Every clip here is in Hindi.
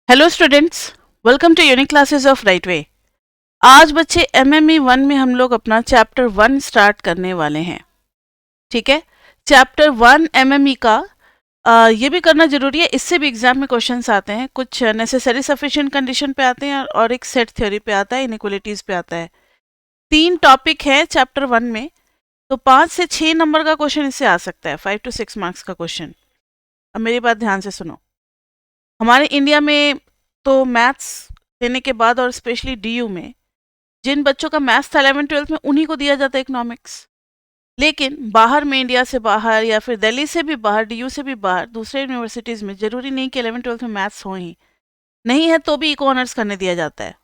Hello students, welcome to unique classes of right way. आज बच्चे एमएमई 1 में हम लोग अपना चैप्टर 1 स्टार्ट करने वाले हैं। ठीक है, चैप्टर 1 एमएमई का ये भी करना जरूरी है, इससे भी एग्जाम में क्वेश्चंस आते हैं। कुछ नेसेसरी सफिशिएंट कंडीशन पे आते हैं और एक सेट थ्योरी पे आता है, इनइक्वालिटीज पे आता है। 3 टॉपिक है चैप्टर 1 में, तो 5 से 6 नंबर का क्वेश्चन इससे आ सकता है, 5 to 6 मार्क्स का क्वेश्चन। अब मेरी बात ध्यान से सुनो। हमारे इंडिया में तो मैथ्स लेने के बाद और स्पेशली डीयू में जिन बच्चों का मैथ्स था 11-12 में, उन्हीं को दिया जाता है इकोनॉमिक्स। लेकिन बाहर में, इंडिया से बाहर या फिर दिल्ली से भी बाहर, डीयू से भी बाहर, दूसरे यूनिवर्सिटीज़ में ज़रूरी नहीं कि 11-12 में मैथ्स हो ही, नहीं है तो भी इको ऑनर्स करने दिया जाता है।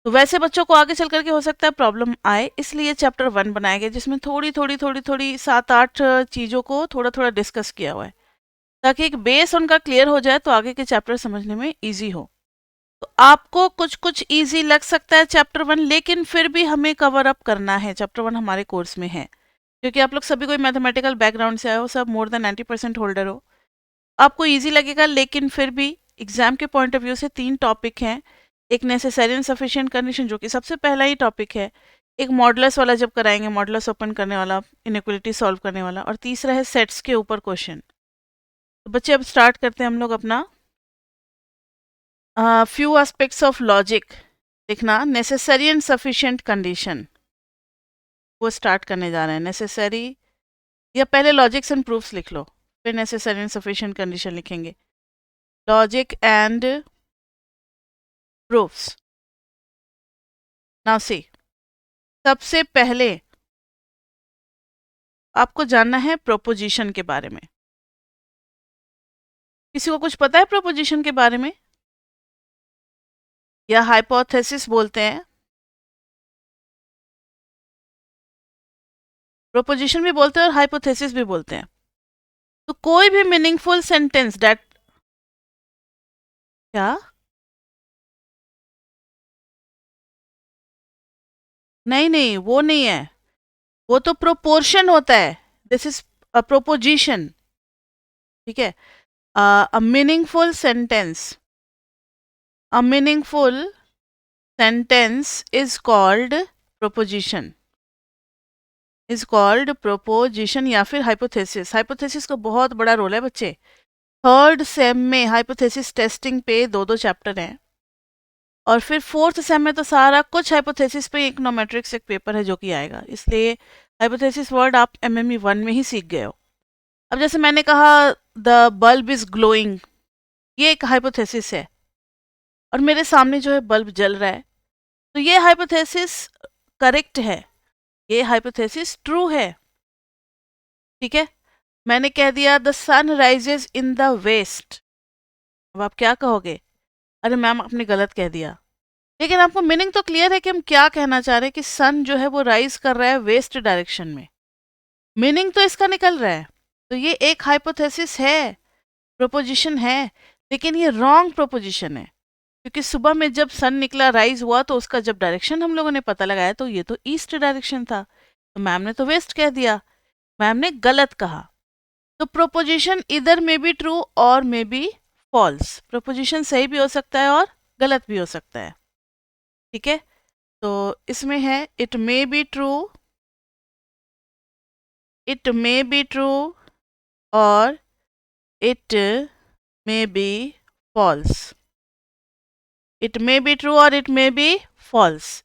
तो वैसे बच्चों को आगे चल करके हो सकता है प्रॉब्लम आए, इसलिए चैप्टर 1 बनाया गया, जिसमें थोड़ी 7-8 चीज़ों को थोड़ा थोड़ा डिस्कस किया हुआ है, ताकि एक बेस उनका क्लियर हो जाए तो आगे के चैप्टर समझने में ईजी हो। तो आपको कुछ कुछ इजी लग सकता है चैप्टर 1, लेकिन फिर भी हमें कवर अप करना है। चैप्टर 1 हमारे कोर्स में है, क्योंकि आप लोग सभी कोई मैथमेटिकल बैकग्राउंड से आए हो, सब मोर देन 90% होल्डर हो, आपको इजी लगेगा। लेकिन फिर भी एग्जाम के पॉइंट ऑफ व्यू से 3 टॉपिक हैं। एक नेसेसरी एंड सफिशिएंट कंडीशन, जो कि सबसे पहला ही टॉपिक है। एक मॉडुलस वाला जब कराएंगे, मॉडुलस ओपन करने वाला, इनइक्वालिटी सॉल्व करने वाला, और तीसरा है सेट्स के ऊपर क्वेश्चन। तो बच्चे अब स्टार्ट करते हैं हम लोग अपना फ्यू एस्पेक्ट्स ऑफ लॉजिक। लिखना नेसेसरी एंड सफिशिएंट कंडीशन, वो स्टार्ट करने जा रहे हैं। नेसेसरी, या पहले लॉजिक्स एंड प्रूफ्स लिख लो, फिर नेसेसरी एंड सफिशिएंट कंडीशन लिखेंगे। Logic and proofs. Now see, सबसे पहले आपको जानना है प्रोपोजिशन के बारे में। किसी को कुछ पता है प्रोपोजिशन के बारे में? या हाइपोथेसिस बोलते हैं, प्रोपोजिशन भी बोलते हैं और हाइपोथेसिस भी बोलते हैं। तो कोई भी मीनिंगफुल सेंटेंस दैट, क्या? नहीं नहीं, वो नहीं है, वो तो प्रोपोर्शन होता है। This is a proposition. ठीक है, a meaningful sentence, a meaningful sentence is called proposition, is called proposition या फिर हाइपोथेसिस। हाइपोथेसिस का बहुत बड़ा रोल है बच्चे। थर्ड सेम में हाइपोथेसिस टेस्टिंग पे 2-2 चैप्टर हैं, और फिर फोर्थ सेम में तो सारा कुछ हाइपोथेसिस पे, इकोनोमेट्रिक्स एक पेपर है जो कि आएगा, इसलिए हाइपोथेसिस वर्ड आप एमएमई 1 में ही सीख गए हो। अब जैसे मैंने कहा द बल्ब इज ग्लोइंग, ये एक हाइपोथेसिस है, और मेरे सामने जो है बल्ब जल रहा है, तो ये हाइपोथेसिस करेक्ट है, ये हाइपोथेसिस ट्रू है। ठीक है, मैंने कह दिया the sun rises in the west. अब आप क्या कहोगे? अरे मैम आपने गलत कह दिया। लेकिन आपको मीनिंग तो क्लियर है कि हम क्या कहना चाह रहे हैं, कि सन जो है वो राइज कर रहा है वेस्ट डायरेक्शन में। मीनिंग तो इसका निकल रहा है। तो ये एक हाइपोथेसिस है, प्रोपोजिशन है, लेकिन ये रॉन्ग प्रोपोजिशन है, क्योंकि सुबह में जब सन निकला, राइज हुआ, तो उसका जब डायरेक्शन हम लोगों ने पता लगाया तो ये तो ईस्ट डायरेक्शन था, तो मैम ने तो वेस्ट कह दिया, मैम ने गलत कहा। तो प्रोपोजिशन इधर में बी ट्रू और मे बी फॉल्स। प्रोपोजिशन सही भी हो सकता है और गलत भी हो सकता है। ठीक है, तो इसमें है it may be true, it may be true, और it may be false. It may be true और इट मे बी फॉल्स,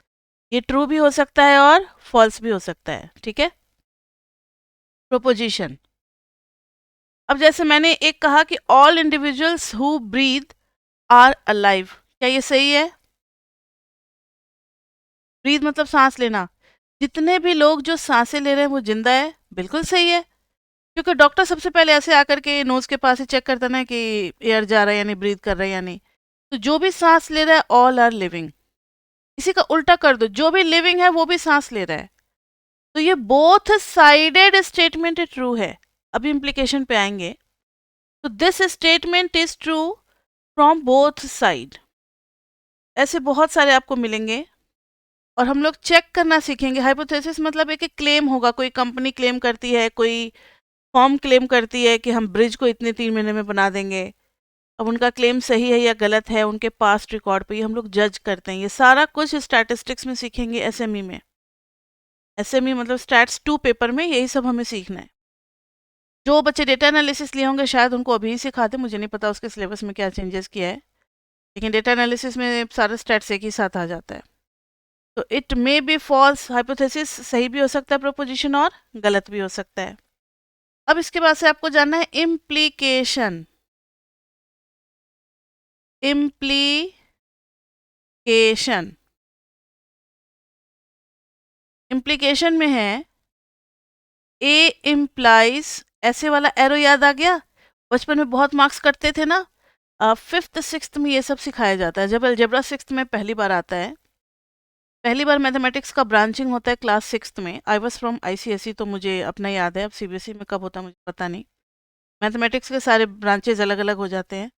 ये ट्रू भी हो सकता है और फॉल्स भी हो सकता है। ठीक है, प्रोपोजिशन। अब जैसे मैंने एक कहा कि all individuals who breathe are alive, क्या ये सही है? ब्रीथ मतलब सांस लेना, जितने भी लोग जो सांसें ले रहे हैं वो जिंदा है, बिल्कुल सही है, क्योंकि डॉक्टर सबसे पहले ऐसे आकर के नोज के पास ही चेक करता ना कि एयर जा रहा है या नहीं, ब्रीथ कर रहा है या नहीं। तो जो भी सांस ले रहा है ऑल आर लिविंग। इसी का उल्टा कर दो, जो भी लिविंग है वो भी सांस ले रहा है, तो ये बोथ साइडेड स्टेटमेंट ट्रू है। अभी इम्प्लीकेशन पे आएंगे। तो this statement is true from both side. ऐसे बहुत सारे आपको मिलेंगे, और हम लोग चेक करना सीखेंगे। हाइपोथेसिस मतलब एक क्लेम होगा, कोई कंपनी क्लेम करती है, कोई फॉर्म क्लेम करती है कि हम ब्रिज को इतने 3 महीने में बना देंगे, अब उनका क्लेम सही है या गलत है उनके पास्ट रिकॉर्ड पे, ये हम लोग जज करते हैं। ये सारा कुछ स्टैटिस्टिक्स में सीखेंगे एसएमई में। एसएमई मतलब स्टैट्स 2 पेपर में यही सब हमें सीखना है। जो बच्चे डेटा एनालिसिस लिए होंगे शायद उनको अभी ही सिखा दें, मुझे नहीं पता उसके सिलेबस में क्या चेंजेस किया है, लेकिन डेटा एनालिसिस में सारा स्टैट्स एक ही साथ आ जाता है। तो it may be false hypothesis, सही भी हो सकता है प्रोपोजिशन और गलत भी हो सकता है। अब इसके बाद से आपको जानना है इम्प्लीकेशन। इम्प्लीकेशन इम्प्लीकेशन में है ए इम्प्लाइज, ऐसे वाला एरो याद आ गया? बचपन में बहुत मार्क्स कटते थे ना। फिफ्थ सिक्स्थ में ये सब सिखाया जाता है। जब अलजेब्रा सिक्स्थ में पहली बार आता है, पहली बार मैथमेटिक्स का ब्रांचिंग होता है क्लास सिक्स्थ में। आई वॉज फ्रॉम आईसीएसई, तो मुझे अपना याद है, अब सीबीएसई में कब होता है मुझे पता नहीं। मैथमेटिक्स के सारे ब्रांचेज अलग अलग हो जाते हैं।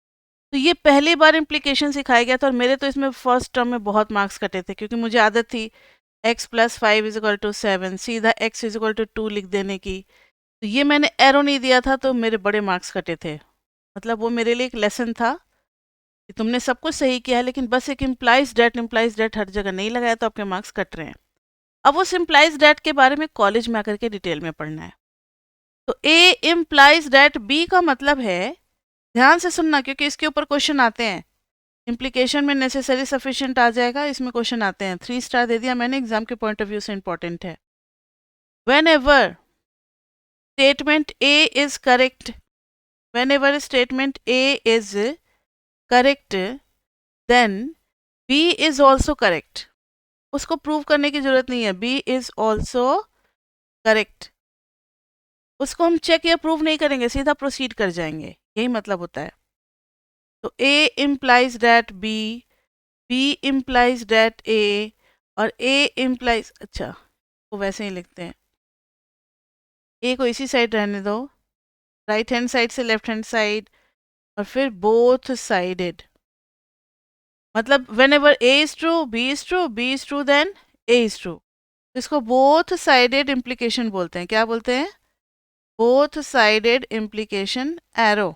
तो ये पहली बार इम्प्लीकेशन सिखाया गया था, और मेरे तो इसमें फर्स्ट टर्म में बहुत मार्क्स कटे थे, क्योंकि मुझे आदत थी x + 5 = 7, सीधा x = 2 लिख देने की। तो ये मैंने एरो नहीं दिया था, तो मेरे बड़े मार्क्स कटे थे। मतलब वो मेरे लिए एक लेसन था कि तुमने सब कुछ सही किया है, लेकिन बस एक इम्प्लाइज डेट हर जगह नहीं लगाया, तो आपके मार्क्स कट रहे हैं। अब उस इम्प्लाइज डेट के बारे में कॉलेज में आकर के डिटेल में पढ़ना है। तो ए इम्प्लाइज डेट बी का मतलब है, ध्यान से सुनना क्योंकि इसके ऊपर क्वेश्चन आते हैं। इम्प्लीकेशन में नेसेसरी सफिशिएंट आ जाएगा, इसमें क्वेश्चन आते हैं। 3 स्टार दे दिया मैंने, एग्जाम के पॉइंट ऑफ व्यू से इंपॉर्टेंट है। Whenever statement A is correct, whenever statement A is correct, then B is also correct. उसको प्रूव करने की जरूरत नहीं है, बी इज ऑल्सो करेक्ट। उसको हम चेक या प्रूव नहीं करेंगे, सीधा प्रोसीड कर जाएंगे, यही मतलब होता है। तो A implies that B, B implies that A, और ए इम्प्लाइज, अच्छा वो वैसे ही लिखते हैं, ए को इसी साइड रहने दो, राइट हैंड साइड से लेफ्ट हैंड साइड, और फिर बोथ साइडेड। मतलब whenever A is true, B is true, B is true, then A is true. इसको बोथ साइडेड इम्प्लीकेशन बोलते हैं। क्या बोलते हैं? Both sided implication arrow,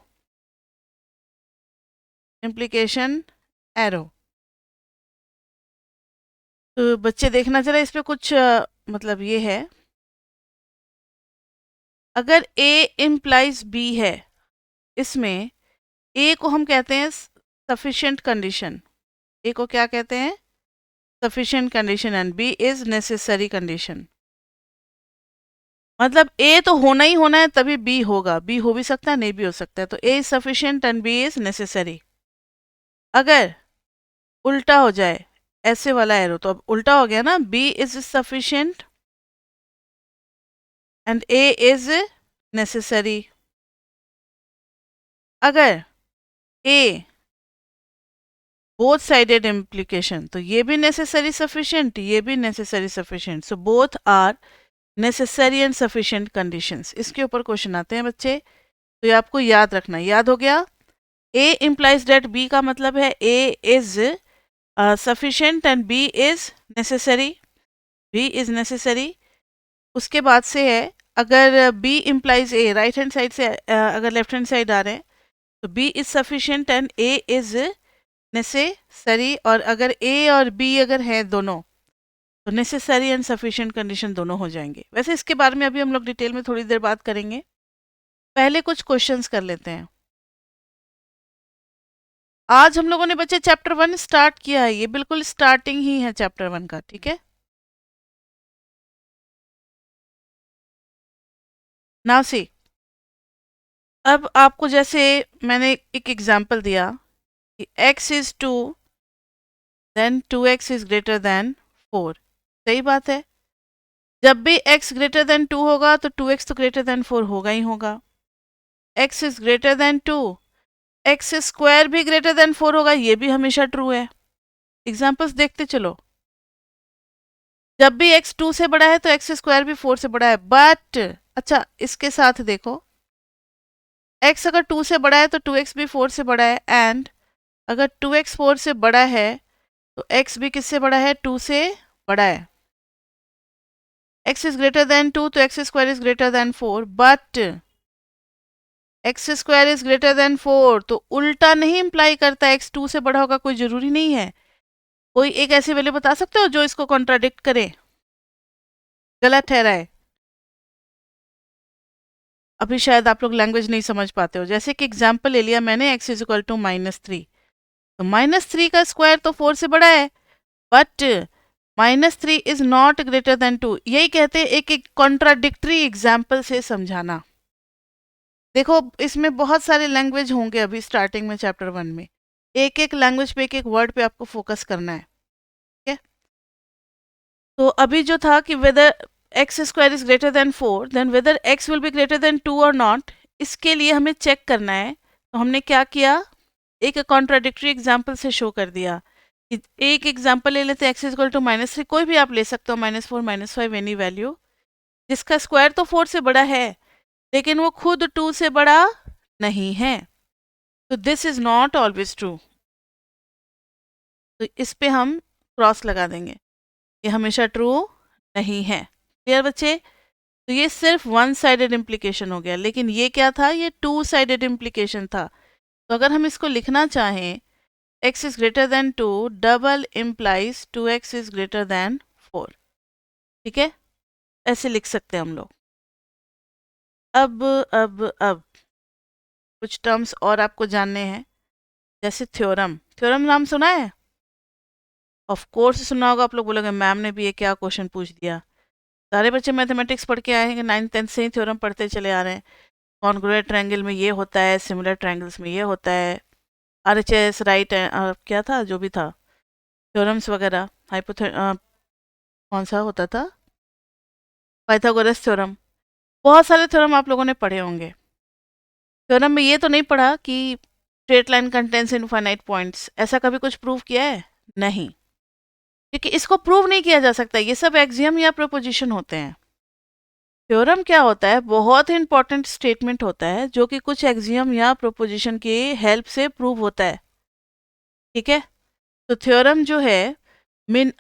implication arrow. तो बच्चे देखना जरा, इस पे कुछ मतलब ये है, अगर ए इम्प्लाइज बी है, इसमें ए को हम कहते हैं सफिशिएंट कंडीशन। ए को क्या कहते हैं? Sufficient condition, and B is necessary condition. मतलब ए तो होना ही होना है तभी बी होगा, बी हो भी सकता है नहीं भी हो सकता है। तो A is sufficient and B is necessary. अगर उल्टा हो जाए ऐसे वाला एरो, तो अब उल्टा हो गया ना, B is sufficient and A is necessary. अगर ए बोथ साइडेड इम्प्लीकेशन, तो ये भी नेसेसरी सफिशिएंट, ये भी necessary sufficient, so both are necessary and sufficient conditions. इसके ऊपर क्वेश्चन आते हैं बच्चे, तो ये आपको याद रखना। याद हो गया? ए इम्प्लाइज डेट बी का मतलब है A is sufficient and B is necessary, B is necessary. उसके बाद से है, अगर B implies A, right hand side से अगर लेफ्ट हैंड साइड आ रहे हैं, तो B is sufficient and A is necessary. और अगर ए और बी अगर हैं दोनों, तो नेसेसरी एंड सफिशिएंट कंडीशन दोनों हो जाएंगे। वैसे इसके बारे में अभी हम लोग डिटेल में थोड़ी देर बात करेंगे, पहले कुछ क्वेश्चंस कर लेते हैं। आज हम लोगों ने बच्चे चैप्टर 1 स्टार्ट किया है, ये बिल्कुल स्टार्टिंग ही है चैप्टर 1 का, ठीक है। नाउ सी, अब आपको जैसे मैंने एक एग्जांपल दिया कि x is 2, then 2x is greater than 4। सही बात है, जब भी x ग्रेटर देन 2 होगा तो 2x तो ग्रेटर देन 4 होगा ही होगा। x is greater than 2, x square भी ग्रेटर देन 4 होगा, ये भी हमेशा ट्रू है। एग्जाम्पल्स देखते चलो, जब भी x 2 से बड़ा है तो एक्स स्क्वायर भी 4 से बड़ा है। बट अच्छा, इसके साथ देखो, x अगर 2 से बड़ा है तो 2x भी 4 से बड़ा है, एंड अगर 2x 4 से बड़ा है तो x भी किससे बड़ा है? 2 से बड़ा है। x इज ग्रेटर देन 2 तो x square is greater than 4, but x square is greater than 4, तो उल्टा नहीं इंप्लाई करता एक्स 2 से बड़ा होगा, कोई जरूरी नहीं है। कोई एक ऐसी वैल्यू बता सकते हो जो इसको कॉन्ट्राडिक्ट करे, गलत ठहराए? अभी शायद आप लोग लैंग्वेज नहीं समझ पाते हो। जैसे कि एग्जाम्पल ले लिया मैंने, एक्स इज इक्वल टू -3, तो -3 का स्क्वायर तो 4 से बड़ा है, but -3 is not greater than 2। यही कहते हैं एक एक कॉन्ट्राडिक्टरी एग्जाम्पल से समझाना। देखो इसमें बहुत सारे लैंग्वेज होंगे अभी स्टार्टिंग में चैप्टर 1 में, एक एक लैंग्वेज पे, एक एक वर्ड पे आपको फोकस करना है, ठीक है? तो अभी जो था कि whether X square is greater than 4, then whether X will be greater than 2 और नॉट, इसके लिए हमें चेक करना है। तो हमने क्या किया, एक कॉन्ट्राडिक्टरी एग्जाम्पल से शो कर दिया। एक एग्जाम्पल ले लेते हैं, एक्स इक्वल टू -3, कोई भी आप ले सकते हो, -4 -5 एनी वैल्यू, जिसका स्क्वायर तो 4 से बड़ा है लेकिन वो खुद 2 से बड़ा नहीं है, तो this is not always true. तो इस पे हम क्रॉस लगा देंगे, ये हमेशा ट्रू नहीं है। क्लियर बच्चे? तो ये सिर्फ वन साइडेड इम्प्लीकेशन हो गया, लेकिन ये क्या था, ये टू साइडेड इम्प्लीकेशन था। तो अगर हम इसको लिखना चाहें, x is greater than 2 double implies 2x is greater than 4, ठीक है? ऐसे लिख सकते हैं हम लोग। अब कुछ टर्म्स और आपको जानने हैं, जैसे थ्योरम। थ्योरम नाम सुना है? ऑफ कोर्स सुना होगा। आप लोग बोलोगे मैम ने भी ये क्या क्वेश्चन पूछ दिया। सारे बच्चे मैथमेटिक्स पढ़ के आए हैं, 9th 10th से ही थ्योरम पढ़ते चले आ रहे हैं। कॉन्ग्रुएंट ट्रायंगल में ये होता है, सिमिलर ट्रायंगल्स में ये होता है, RHS राइट क्या था जो भी था, थ्योरम्स वगैरह, कौन सा होता था, पाइथागोरस थ्योरम, बहुत सारे थ्योरम आप लोगों ने पढ़े होंगे। थ्योरम में ये तो नहीं पढ़ा कि straight line contains infinite points, ऐसा कभी कुछ प्रूव किया है? नहीं, क्योंकि इसको प्रूव नहीं किया जा सकता, ये सब एक्सियम या प्रोपोजिशन होते हैं। थ्योरम क्या होता है, बहुत ही इंपॉर्टेंट स्टेटमेंट होता है जो कि कुछ एक्सियम या प्रोपोजिशन की हेल्प से प्रूव होता है, ठीक है? तो थ्योरम जो है, mean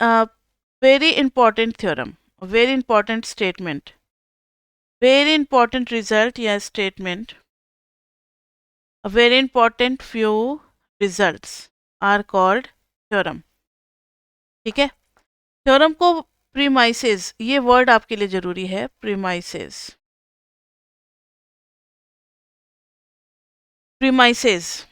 very important theorem, very important statement, very important result या statement, a very important few results are called theorem, ठीक है? थ्योरम को प्रीमाइसेस, ये वर्ड आपके लिए जरूरी है, प्रीमाइसेस। प्रीमाइसेस,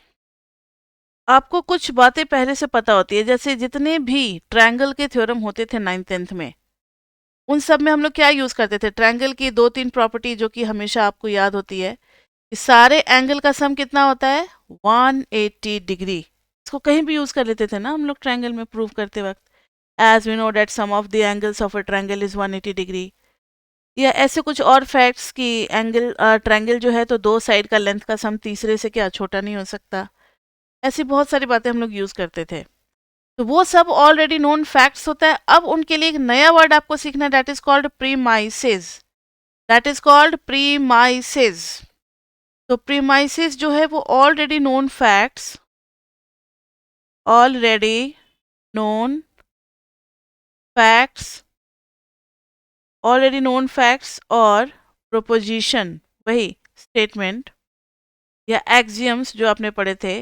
आपको कुछ बातें पहले से पता होती है, जैसे जितने भी ट्रायंगल के थ्योरम होते थे 9th 10th में, उन सब में हम लोग क्या यूज करते थे, ट्रायंगल की 2-3 प्रॉपर्टी जो कि हमेशा आपको याद होती है कि सारे एंगल का सम कितना होता है, 180 डिग्री। इसको कहीं भी यूज कर लेते थे ना हम लोग ट्रायंगल में प्रूव करते वक्त, as we know that some of the angles of a triangle is 180 degree, या ऐसे कुछ और फैक्ट्स की एंगल ट्रायंगल जो है तो दो साइड का लेंथ का सम तीसरे से क्या छोटा नहीं हो सकता। ऐसी बहुत सारी बातें हम लोग यूज करते थे, तो वो सब ऑलरेडी नोन फैक्ट्स होता है। अब उनके लिए एक नया वर्ड आपको सीखना है, that is called premises, that is called premises. तो प्रीमाइसेस जो है वो already known facts, already known facts, already known facts और प्रोपोजिशन, वही स्टेटमेंट या एक्सियम्स जो आपने पढ़े थे,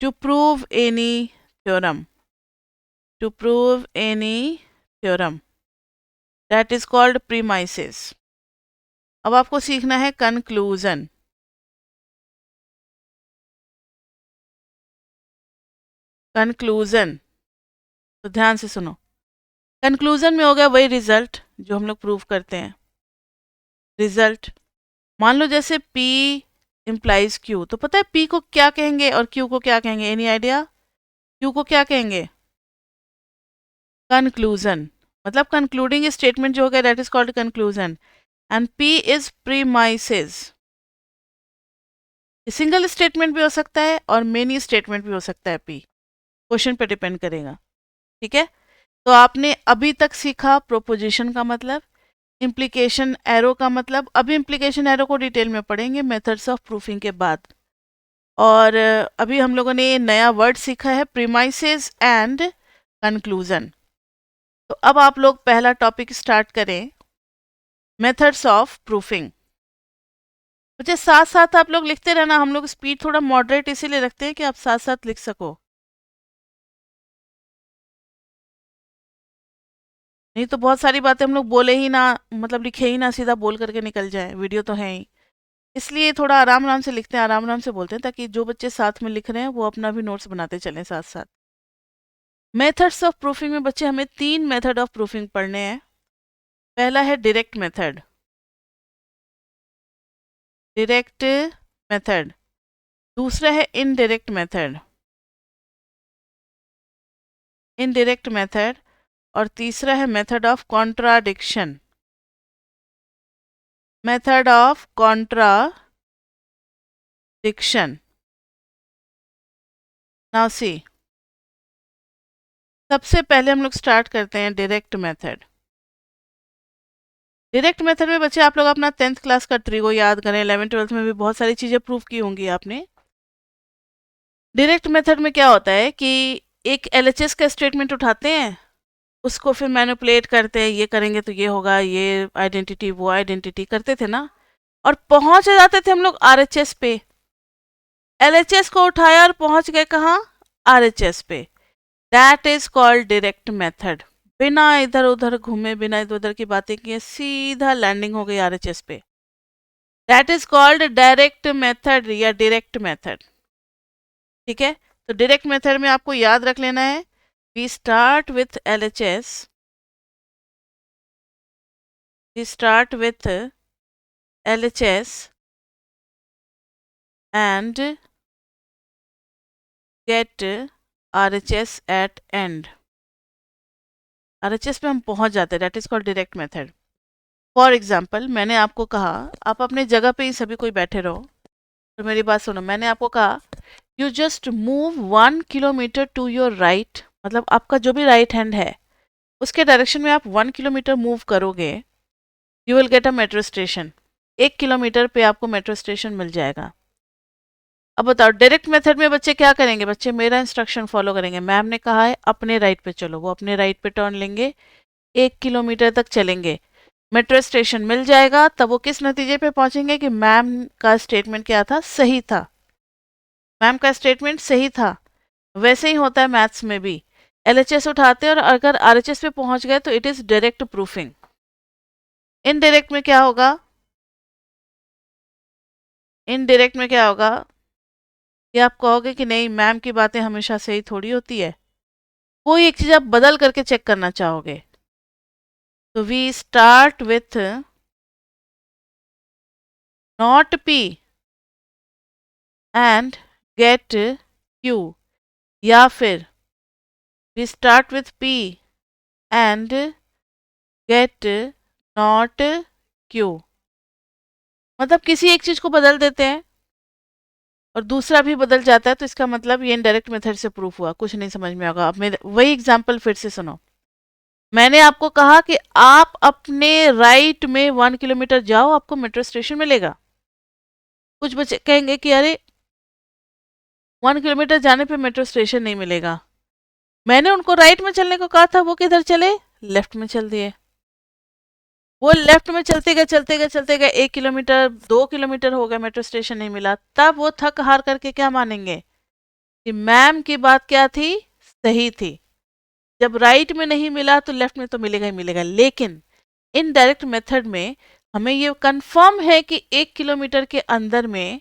to prove any theorem, to prove any theorem, that is called premises. अब आपको सीखना है कंक्लूजन। कंक्लूजन, तो ध्यान से सुनो। कंक्लूजन में हो गया वही रिजल्ट जो हम लोग प्रूव करते हैं, रिजल्ट। मान लो जैसे P इम्प्लाइज Q, तो पता है P को क्या कहेंगे और Q को क्या कहेंगे, एनी आइडिया? Q को क्या कहेंगे? कंक्लूजन, मतलब कंक्लूडिंग स्टेटमेंट जो हो गया, that is called conclusion. And P is premises, single statement भी हो सकता है और मेनी स्टेटमेंट भी हो सकता है, P क्वेश्चन पे डिपेंड करेगा, ठीक है? तो आपने अभी तक सीखा प्रोपोजिशन का मतलब, इम्प्लीकेशन एरो का मतलब, अभी इम्प्लीकेशन एरो को डिटेल में पढ़ेंगे मेथड्स ऑफ प्रूफिंग के बाद। और अभी हम लोगों ने नया वर्ड सीखा है, प्रीमाइसेस एंड कंक्लूजन। तो अब आप लोग पहला टॉपिक स्टार्ट करें, मेथड्स ऑफ प्रूफिंग। बच्चे साथ साथ आप लोग लिखते रहना, हम लोग स्पीड थोड़ा मॉडरेट इसीलिए रखते हैं कि आप साथ साथ लिख सको, नहीं तो बहुत सारी बातें हम लोग बोले ही ना, मतलब लिखे ही ना, सीधा बोल करके निकल जाए, वीडियो तो है ही। इसलिए थोड़ा आराम आराम से लिखते हैं, आराम आराम से बोलते हैं, ताकि जो बच्चे साथ में लिख रहे हैं वो अपना भी नोट्स बनाते चलें साथ साथ। मेथड्स ऑफ प्रूफिंग में बच्चे हमें 3 मेथड ऑफ प्रूफिंग पढ़ने हैं। पहला है डायरेक्ट मेथड, डायरेक्ट मेथड। दूसरा है इनडायरेक्ट मेथड, इनडायरेक्ट मेथड। और तीसरा है method of contradiction, method of contradiction. Now see, सबसे पहले हम लोग स्टार्ट करते हैं डायरेक्ट मेथड। डायरेक्ट मेथड में बच्चे आप लोग अपना 10th क्लास का ट्री को याद करें, 11th 12th में भी बहुत सारी चीजें प्रूव की होंगी आपने। डायरेक्ट मेथड में क्या होता है कि एक एलएचएस का स्टेटमेंट उठाते हैं, उसको फिर मैनिपुलेट करते हैं, ये करेंगे तो ये होगा, ये आइडेंटिटी वो आइडेंटिटी करते थे ना, और पहुंच जाते थे हम लोग आरएचएस पे। एलएचएस को उठाया और पहुंच गए कहाँ, आरएचएस पे। That is called direct method. बिना इधर उधर घूमे, बिना इधर उधर की बातें किए सीधा लैंडिंग हो गई आरएचएस पे। That is called direct method या डायरेक्ट मेथड। ठीक है, तो डायरेक्ट मेथड में आपको याद रख लेना है, we start with LHS, we start with LHS and get RHS at end। RHS पे हम पहुंच जाते हैं, that is called direct method. For example, मैंने आपको कहा आप अपने जगह पे ही सभी कोई बैठे रहो, तो मेरी बात सुनो, मैंने आपको कहा you just move 1 kilometre to your right, मतलब आपका जो भी राइट हैंड है उसके डायरेक्शन में आप 1 किलोमीटर मूव करोगे, you will get a metro station. 1 kilometre पे आपको मेट्रो स्टेशन मिल जाएगा। अब बताओ डायरेक्ट मेथड में बच्चे क्या करेंगे, बच्चे मेरा इंस्ट्रक्शन फॉलो करेंगे। मैम ने कहा है अपने राइट पे चलो, वो अपने राइट पे टर्न लेंगे, 1 किलोमीटर तक चलेंगे, मेट्रो स्टेशन मिल जाएगा। तब वो किस नतीजे पे पहुंचेंगे कि मैम का स्टेटमेंट क्या था, सही था, मैम का स्टेटमेंट सही था। वैसे ही होता है मैथ्स में भी, एलएचएस उठाते हैं और अगर आरएचएस पे पहुंच गए तो it is direct proofing. Indirect में क्या होगा, इनडायरेक्ट में क्या होगा कि आप कहोगे कि नहीं मैम की बातें हमेशा सही थोड़ी होती है, कोई एक चीज आप बदल करके चेक करना चाहोगे। तो we start with not P and get Q, या फिर we start with P and get not Q. मतलब किसी एक चीज को बदल देते हैं और दूसरा भी बदल जाता है, तो इसका मतलब ये इनडायरेक्ट मेथड से प्रूफ हुआ। कुछ नहीं समझ में होगा, अब मेरे वही एग्जाम्पल फिर से सुनो। मैंने आपको कहा कि आप अपने राइट में 1 किलोमीटर जाओ, आपको मेट्रो स्टेशन मिलेगा। कुछ बच्चे कहेंगे कि अरे 1 किलोमीटर जाने पे मेट्रो स्टेशन नहीं मिलेगा, मैंने उनको राइट में चलने को कहा था, वो किधर चले, लेफ्ट में चल दिए। वो लेफ्ट में चलते गए चलते गए चलते गए, 1 किलोमीटर 2 किलोमीटर हो गया, मेट्रो स्टेशन नहीं मिला। तब वो थक हार करके क्या मानेंगे कि मैम की बात क्या थी, सही थी। जब राइट में नहीं मिला तो लेफ्ट में तो मिलेगा ही मिलेगा। लेकिन इनडायरेक्ट मेथड में हमें ये कंफर्म है कि 1 किलोमीटर के अंदर में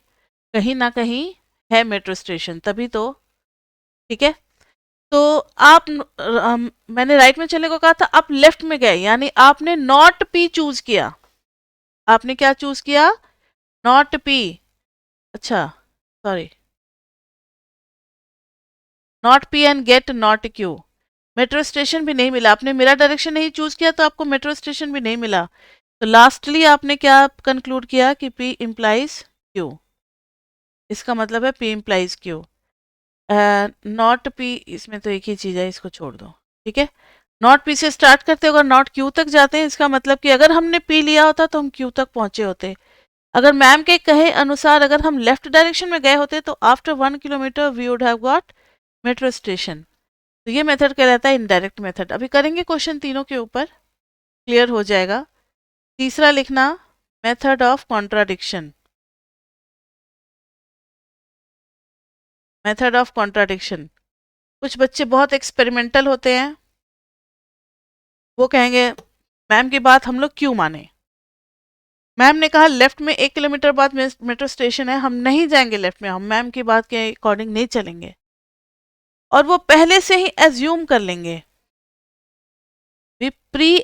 कहीं ना कहीं है मेट्रो स्टेशन, तभी तो। ठीक है, तो आप मैंने राइट में चलने को कहा था, आप लेफ्ट में गए, यानी आपने नॉट पी चूज किया। आपने क्या चूज किया, नॉट पी। अच्छा, sorry, not P and get not Q. Metro station भी नहीं मिला, आपने मेरा डायरेक्शन नहीं चूज किया तो आपको मेट्रो स्टेशन भी नहीं मिला। तो लास्टली आपने क्या कंक्लूड किया कि P इम्प्लाइज Q। इसका मतलब है P implies Q, not P, इसमें तो एक ही चीज़ है, इसको छोड़ दो। ठीक है, नॉट P से स्टार्ट करते अगर नॉट Q तक जाते हैं, इसका मतलब कि अगर हमने P लिया होता तो हम Q तक पहुंचे होते। अगर मैम के कहे अनुसार अगर हम लेफ्ट डायरेक्शन में गए होते तो after 1 kilometre we would have got metro station. तो ये मेथड कहलाता है इनडायरेक्ट मेथड। अभी करेंगे क्वेश्चन तीनों के ऊपर, क्लियर हो जाएगा। तीसरा लिखना, method of contradiction. Method of contradiction. कुछ बच्चे बहुत एक्सपेरिमेंटल होते हैं, वो कहेंगे मैम की बात हम लोग क्यों माने, मैम ने कहा लेफ्ट में 1 किलोमीटर बाद मेट्रो स्टेशन है, हम नहीं जाएंगे लेफ्ट में, हम मैम की बात के अकॉर्डिंग नहीं चलेंगे। और वो पहले से ही एज्यूम कर लेंगे, वी प्री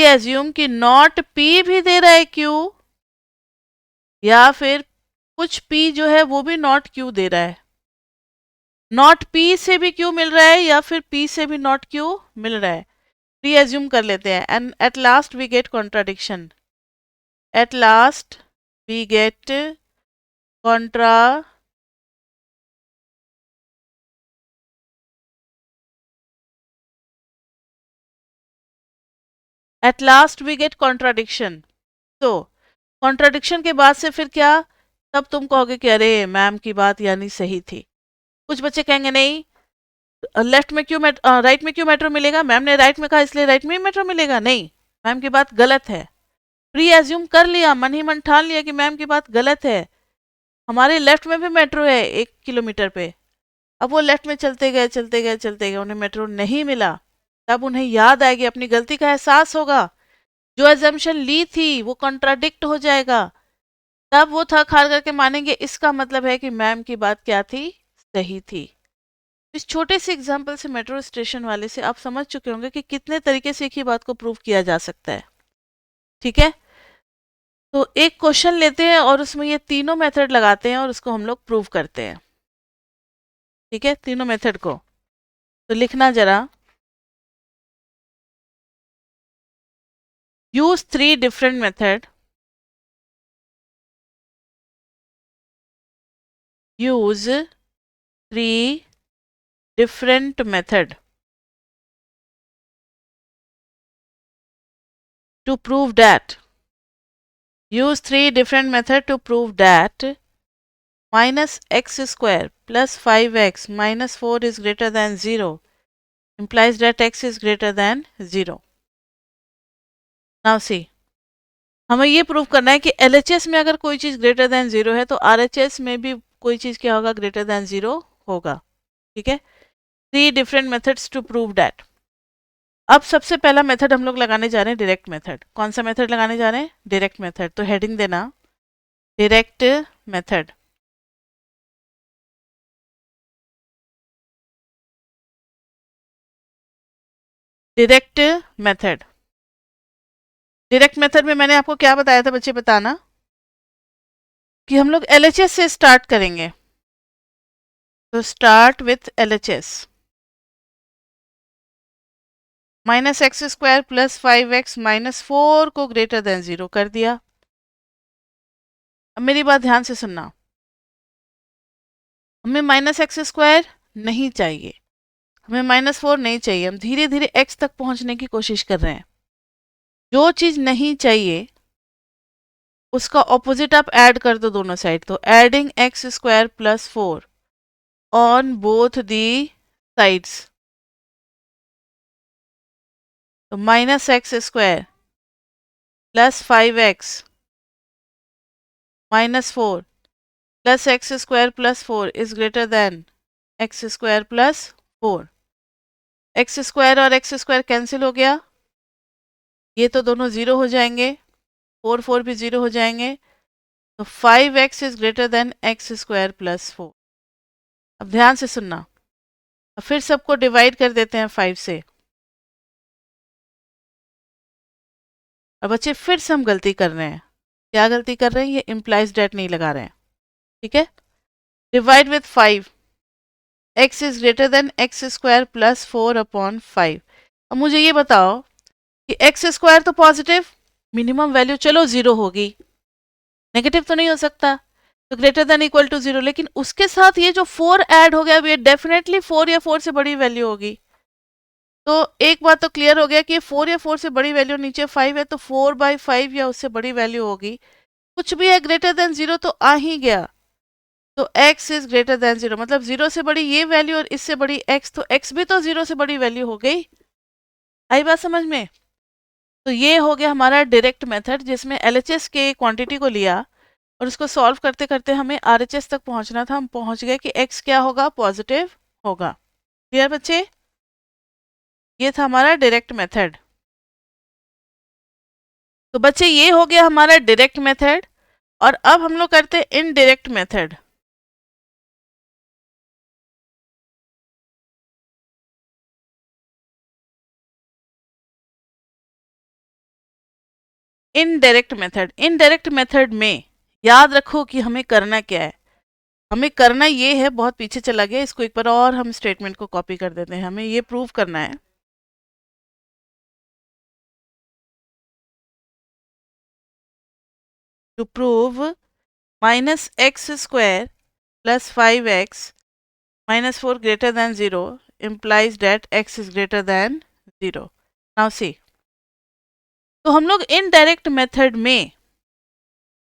एज्यूम कि नॉट पी भी दे रहा है क्यू, या फिर कुछ पी जो है वो भी नॉट क्यू दे रहा है, नॉट पी से भी क्यू मिल रहा है या फिर पी से भी नॉट क्यू मिल रहा है, प्री एज्यूम कर लेते हैं। And at last we get contradiction, at last we get contra at last we get contradiction. तो कॉन्ट्राडिक्शन के बाद से फिर क्या, तब तुम कहोगे कि अरे मैम की बात यानी सही थी। कुछ बच्चे कहेंगे नहीं लेफ्ट में क्यों राइट में क्यों मेट्रो मिलेगा, मैम ने राइट में कहा इसलिए राइट में ही मेट्रो मिलेगा, नहीं मैम की बात गलत है। प्री एज्यूम कर लिया, मन ही मन ठान लिया कि मैम की बात गलत है, हमारे लेफ्ट में भी मेट्रो है 1 किलोमीटर पे। अब वो लेफ्ट में चलते गए चलते गए चलते गए, उन्हें मेट्रो नहीं मिला, तब उन्हें याद आएगी, अपनी गलती का एहसास होगा, जो एजम्पशन ली थी वो कॉन्ट्राडिक्ट हो जाएगा, तब वो थक हार करके मानेंगे इसका मतलब है कि मैम की बात क्या थी, सही थी। इस छोटे से एग्जाम्पल से मेट्रो स्टेशन वाले से आप समझ चुके होंगे कि कितने तरीके से एक ही बात को प्रूव किया जा सकता है। ठीक है, तो एक क्वेश्चन लेते हैं और उसमें ये तीनों मेथड लगाते हैं और उसको हम लोग प्रूव करते हैं। ठीक है, तीनों मेथड को तो लिखना जरा, use 3 different method, use 3 different method to prove that, use 3 different method to prove that minus x square plus 5x minus 4 is greater than 0 implies that x is greater than 0. Now see, हमें ये प्रूव करना है कि LHS में अगर कोई चीज़ ग्रेटर देन 0 है तो RHS में भी कोई चीज़ क्या होगा, ग्रेटर देन 0 होगा। ठीक है, 3 different methods to prove that. अब सबसे पहला मेथड हम लोग लगाने जा रहे हैं डायरेक्ट मेथड। कौन सा मेथड लगाने जा रहे हैं, डायरेक्ट मेथड। तो हेडिंग देना direct method. Direct method, direct method में मैंने आपको क्या बताया था बच्चे, बताना कि हम लोग LHS से स्टार्ट करेंगे। तो start with LHS, minus x square plus 5x minus 4 को ग्रेटर देन 0 कर दिया। अब मेरी बात ध्यान से सुनना, हमें माइनस एक्स स्क्वायर नहीं चाहिए, हमें माइनस 4 नहीं चाहिए, हम धीरे धीरे x तक पहुंचने की कोशिश कर रहे हैं। जो चीज नहीं चाहिए उसका ऑपोजिट आप ऐड कर दो दोनों साइड। तो adding x square plus 4 on both the sides, तो minus x square plus 5x minus 4 plus x square plus 4 is greater than x square plus 4। X square और एक्स स्क्वायर कैंसिल हो गया, ये तो दोनों जीरो हो जाएंगे, 4 भी जीरो हो जाएंगे, तो 5x is greater than x square plus 4। अब ध्यान से सुनना, अब फिर सबको डिवाइड कर देते हैं 5 से। अब बच्चे फिर से हम गलती कर रहे हैं, क्या गलती कर रहे हैं, ये इम्प्लाइज डेट नहीं लगा रहे हैं। ठीक है, divide with 5, x is greater than x square plus 4 upon 5। अब मुझे ये बताओ कि एक्स स्क्वायर तो पॉजिटिव, मिनिमम वैल्यू चलो जीरो होगी, नेगेटिव तो नहीं हो सकता, तो ग्रेटर देन इक्वल टू 0, लेकिन उसके साथ ये जो 4 ऐड हो गया ये डेफिनेटली 4 या 4 से बड़ी वैल्यू होगी। तो एक बात तो क्लियर हो गया कि 4 या 4 से बड़ी वैल्यू, नीचे 5 है तो 4/5 या उससे बड़ी वैल्यू होगी, कुछ भी है ग्रेटर देन 0 तो आ ही गया। तो x इज ग्रेटर देन 0 मतलब 0 से बड़ी ये वैल्यू और इससे बड़ी x, तो x भी तो 0 से बड़ी वैल्यू हो गई। आई बात समझ में? तो ये हो गया हमारा डायरेक्ट मेथड जिसमें LHS के क्वांटिटी को लिया और उसको सॉल्व करते करते हमें RHS तक पहुंचना था, हम पहुंच गए कि x क्या होगा, पॉजिटिव होगा। क्लियर बच्चे? ये था हमारा डायरेक्ट मेथड। तो बच्चे ये हो गया हमारा डायरेक्ट मेथड, और अब हम लोग करते हैं इनडायरेक्ट मेथड। इनडायरेक्ट मेथड में याद रखो कि हमें करना क्या है। हमें करना ये है, बहुत पीछे चला गया, इसको एक बार और हम स्टेटमेंट को कॉपी कर देते हैं। हमें ये प्रूव करना है to prove minus x square plus 5x minus 4 greater than 0 implies that x is greater than 0. Now see, तो हम लोग इनडायरेक्ट मेथड में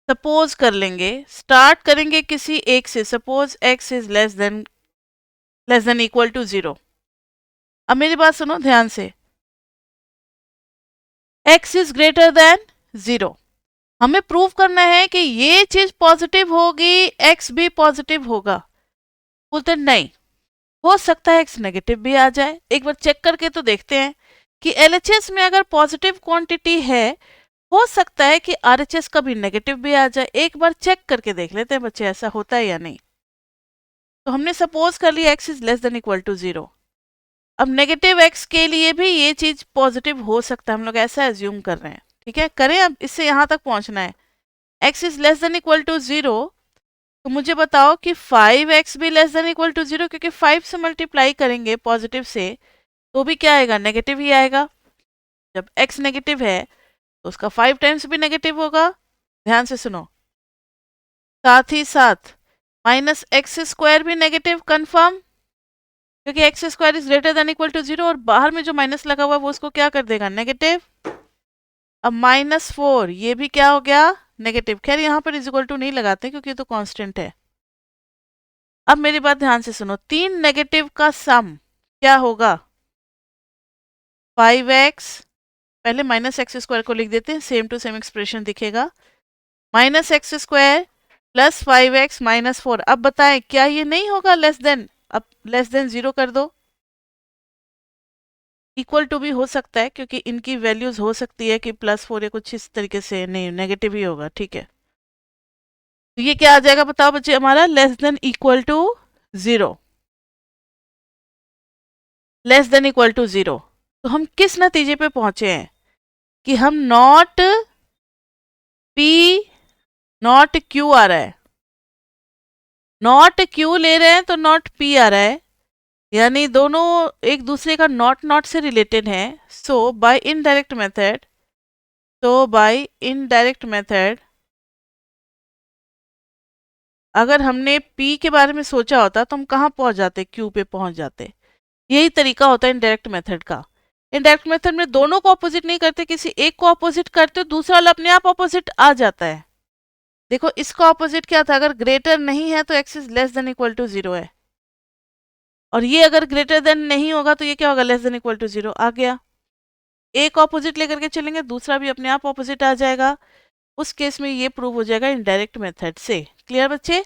सपोज कर लेंगे, स्टार्ट करेंगे किसी एक से, suppose x is less than equal to 0। अब मेरी बात सुनो ध्यान से, x इज ग्रेटर देन 0, हमें प्रूव करना है कि ये चीज पॉजिटिव होगी, x भी पॉजिटिव होगा। बोलते नहीं, हो सकता है x नेगेटिव भी आ जाए, एक बार चेक करके तो देखते हैं कि LHS में अगर पॉजिटिव क्वांटिटी है, हो सकता है कि RHS का भी नेगेटिव भी आ जाए। एक बार चेक करके देख लेते हैं बच्चे, ऐसा होता है या नहीं। तो हमने सपोज कर लिया x is less than equal to 0। अब नेगेटिव x के लिए भी ये चीज पॉजिटिव हो सकता है, हम लोग ऐसा एज्यूम कर रहे हैं। ठीक है, करें, अब इससे यहां तक पहुंचना है। x is less than equal to 0, तो मुझे बताओ कि 5x भी लेस देन इक्वल टू 0, क्योंकि 5 से मल्टीप्लाई करेंगे पॉजिटिव से तो भी क्या आएगा, नेगेटिव ही आएगा। जब x नेगेटिव है तो उसका 5 टाइम्स भी नेगेटिव होगा। ध्यान से सुनो, साथ ही साथ माइनस एक्स स्क्वायर भी नेगेटिव कंफर्म, क्योंकि X square is greater than equal to 0, और बाहर में जो माइनस लगा हुआ है वो उसको क्या कर देगा, नेगेटिव। अब -4 ये भी क्या हो गया, नेगेटिव। खैर यहाँ पर इज इक्वल टू नहीं लगाते क्योंकि ये तो कांस्टेंट है। अब मेरी बात ध्यान से सुनो, तीन नेगेटिव का सम क्या होगा, 5x, पहले माइनस एक्स स्क्वायर को लिख देते हैं, सेम टू सेम एक्सप्रेशन दिखेगा, minus x square plus 5x minus 4। अब बताएं क्या ये नहीं होगा लेस देन, अब लेस देन 0 कर दो। इक्वल टू भी हो सकता है क्योंकि इनकी वैल्यूज हो सकती है कि +4 या कुछ इस तरीके से, नहीं नेगेटिव ही होगा। ठीक है, तो ये क्या आ जाएगा बताओ बच्चे, हमारा less than equal to 0, less than equal to 0। तो हम किस नतीजे पे पहुंचे हैं कि हम नॉट p नॉट q आ रहा है, नॉट q ले रहे हैं तो नॉट p आ रहा है, यानी दोनों एक दूसरे का नॉट नॉट से रिलेटेड है। सो बाय इनडायरेक्ट मेथड, अगर हमने p के बारे में सोचा होता तो हम कहाँ पहुंच जाते, q पे पहुंच जाते। यही तरीका होता है इनडायरेक्ट मेथड का। इनडायरेक्ट मेथड में दोनों को अपोजिट नहीं करते, किसी एक को अपोजिट करते हो, दूसरा वाला अपने आप अपोजिट आ जाता है। देखो इसका अपोजिट क्या था, अगर ग्रेटर नहीं है तो x is less than equal to 0 है, और ये अगर ग्रेटर देन नहीं होगा तो ये क्या होगा, लेस देन इक्वल टू 0 आ गया। एक ऑपोजिट लेकर के चलेंगे, दूसरा भी अपने आप ऑपोजिट आ जाएगा। उस केस में ये प्रूव हो जाएगा इनडायरेक्ट मेथड से। क्लियर बच्चे?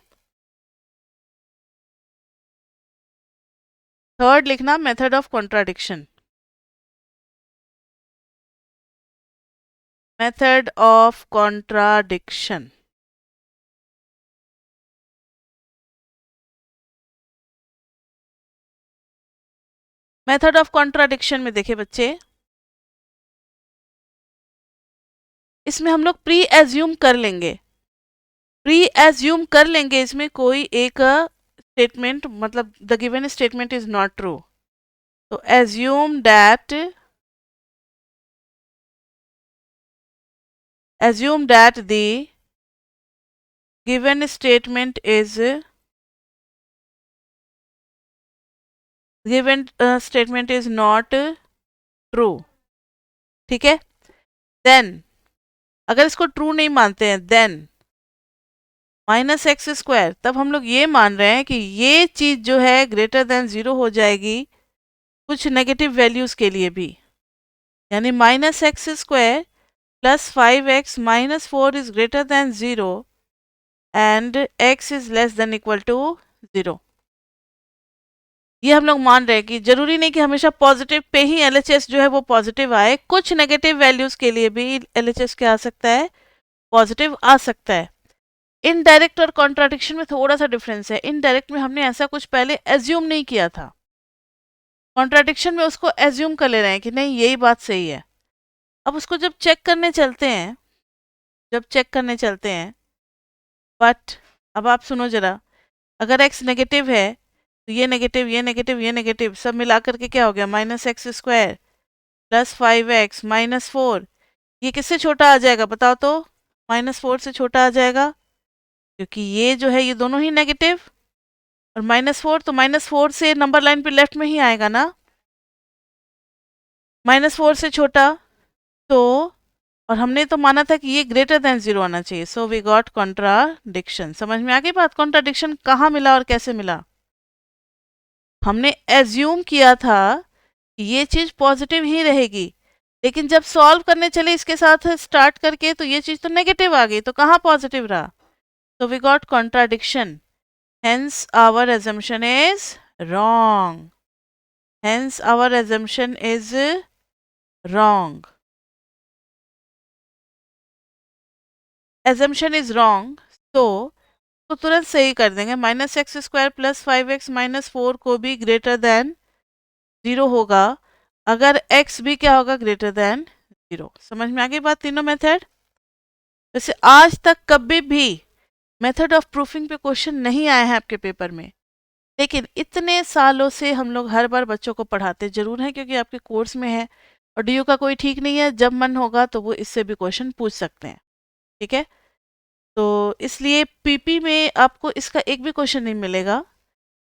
थर्ड लिखना, method of contradiction. Method of contradiction, method of contradiction में देखिए बच्चे, इसमें हम लोग प्री एज्यूम कर लेंगे, इसमें कोई एक स्टेटमेंट, मतलब the given statement is not true, तो assume that the given statement is not true। ठीक है, देन अगर इसको ट्रू नहीं मानते हैं, देन माइनस एक्स स्क्वायर, तब हम लोग ये मान रहे हैं कि ये चीज जो है ग्रेटर देन 0 हो जाएगी कुछ नेगेटिव वैल्यूज के लिए भी, यानी minus x square plus 5x minus 4 is greater than 0 and x is less than equal to 0। ये हम लोग मान रहे हैं कि जरूरी नहीं कि हमेशा पॉजिटिव पे ही LHS जो है वो पॉजिटिव आए, कुछ नेगेटिव वैल्यूज के लिए भी LHS क्या आ सकता है, पॉजिटिव आ सकता है। इनडायरेक्ट और कॉन्ट्राडिक्शन में थोड़ा सा डिफरेंस है। इनडायरेक्ट में हमने ऐसा कुछ पहले एज्यूम नहीं किया था, कॉन्ट्राडिक्शन में उसको एज्यूम कर ले रहे हैं कि नहीं यही बात सही है। अब उसको जब चेक करने चलते हैं, बट अब आप सुनो जरा, अगर x नेगेटिव है तो ये नेगेटिव, ये नेगेटिव, ये नेगेटिव सब मिला करके क्या हो गया, -x² प्लस 5x माइनस 4। ये किससे छोटा आ जाएगा बताओ तो, -4 से छोटा आ जाएगा, क्योंकि ये जो है ये दोनों ही नेगेटिव, और -4 तो -4 से नंबर लाइन पे लेफ्ट में ही आएगा ना, -4 से छोटा। तो और हमने तो माना था कि ये ग्रेटर देन 0 आना चाहिए, सो वी गॉट कॉन्ट्राडिक्शन। समझ में आ गई बात, कॉन्ट्राडिक्शन कहाँ मिला और कैसे मिला। हमने एज्यूम किया था कि ये चीज पॉजिटिव ही रहेगी, लेकिन जब सॉल्व करने चले इसके साथ स्टार्ट करके तो ये चीज तो नेगेटिव आ गई, तो कहाँ पॉजिटिव रहा, so we got contradiction, hence our assumption is wrong, hence our assumption is wrong, assumption is wrong। तो तुरंत सही कर देंगे, -x² प्लस 5x माइनस 4 को भी ग्रेटर देन 0 होगा अगर x भी क्या होगा, ग्रेटर देन 0। समझ में आ गई बात, तीनों मेथड। वैसे आज तक कभी भी मेथड ऑफ प्रूफिंग पे क्वेश्चन नहीं आए हैं आपके पेपर में, लेकिन इतने सालों से हम लोग हर बार बच्चों को पढ़ाते जरूर हैं, क्योंकि आपके कोर्स में है और डीयू का कोई ठीक नहीं है, जब मन होगा तो वो इससे भी क्वेश्चन पूछ सकते हैं। ठीक है, तो इसलिए पीपी में आपको इसका एक भी क्वेश्चन नहीं मिलेगा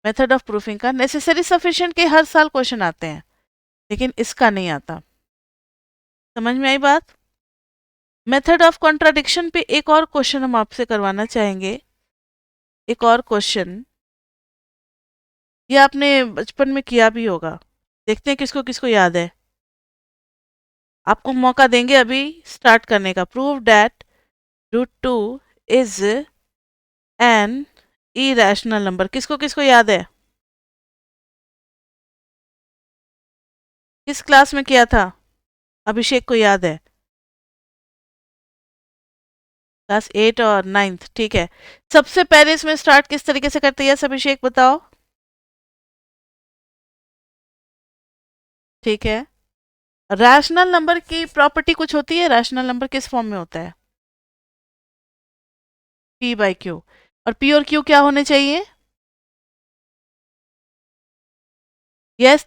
मेथड ऑफ प्रूफिंग का। नेसेसरी सफिशिएंट के हर साल क्वेश्चन आते हैं, लेकिन इसका नहीं आता। समझ में आई बात। मेथड ऑफ कॉन्ट्राडिक्शन पे एक और क्वेश्चन हम आपसे करवाना चाहेंगे, एक और क्वेश्चन, ये आपने बचपन में किया भी होगा, देखते हैं किसको किसको याद है। आपको मौका देंगे अभी स्टार्ट करने का। Prove that √2 is an irrational number, किसको किसको याद है, किस क्लास में किया था, अभिषेक को याद है, क्लास 8 और 9th। ठीक है, सबसे पहले इसमें स्टार्ट किस तरीके से करते हैं अभिषेक बताओ। ठीक है, रैशनल नंबर की प्रॉपर्टी कुछ होती है, रैशनल नंबर किस फॉर्म में होता है, p/q, और p और q क्या होने चाहिए, यस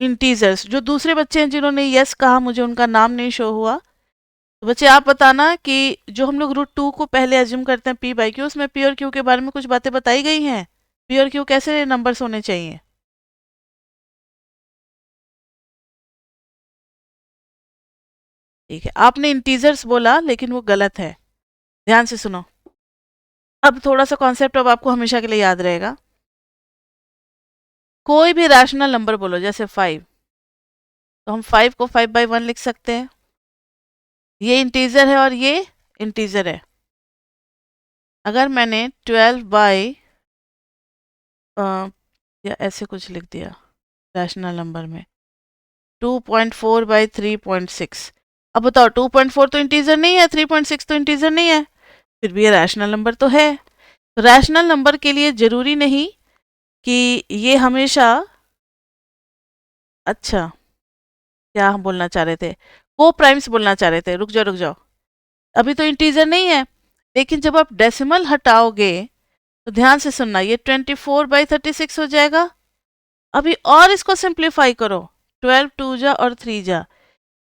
इंटीजर्स। जो दूसरे बच्चे हैं जिन्होंने यस कहा, मुझे उनका नाम नहीं शो हुआ, तो बच्चे आप बताना कि जो हम लोग √2 को पहले एज्यूम करते हैं p/q, उसमें p और q के बारे में कुछ बातें बताई गई हैं, p और q कैसे नंबर्स होने चाहिए। ठीक है, आपने इंटीजर्स बोला लेकिन वो गलत है, ध्यान से सुनो। अब थोड़ा सा कॉन्सेप्ट अब आपको हमेशा के लिए याद रहेगा। कोई भी रैशनल नंबर बोलो, जैसे 5, तो हम 5 को 5/1 लिख सकते हैं, ये इंटीजर है और ये इंटीजर है। अगर मैंने 12 या ऐसे कुछ लिख दिया रैशनल नंबर में, 2.4/3.6, अब बताओ 2.4 तो इंटीजर नहीं है, 3.6 तो इंटीजर नहीं है, फिर भी ये रैशनल नंबर तो है। तो रैशनल नंबर के लिए जरूरी नहीं कि ये हमेशा, अच्छा क्या हम बोलना चाह रहे थे, को प्राइम्स बोलना चाह रहे थे, रुक जाओ रुक जाओ, अभी तो इंटीजर नहीं है, लेकिन जब आप डेसिमल हटाओगे तो ध्यान से सुनना, ये 24/36 हो जाएगा। अभी और इसको सिंप्लीफाई करो, 12 2 जा और 3 जा,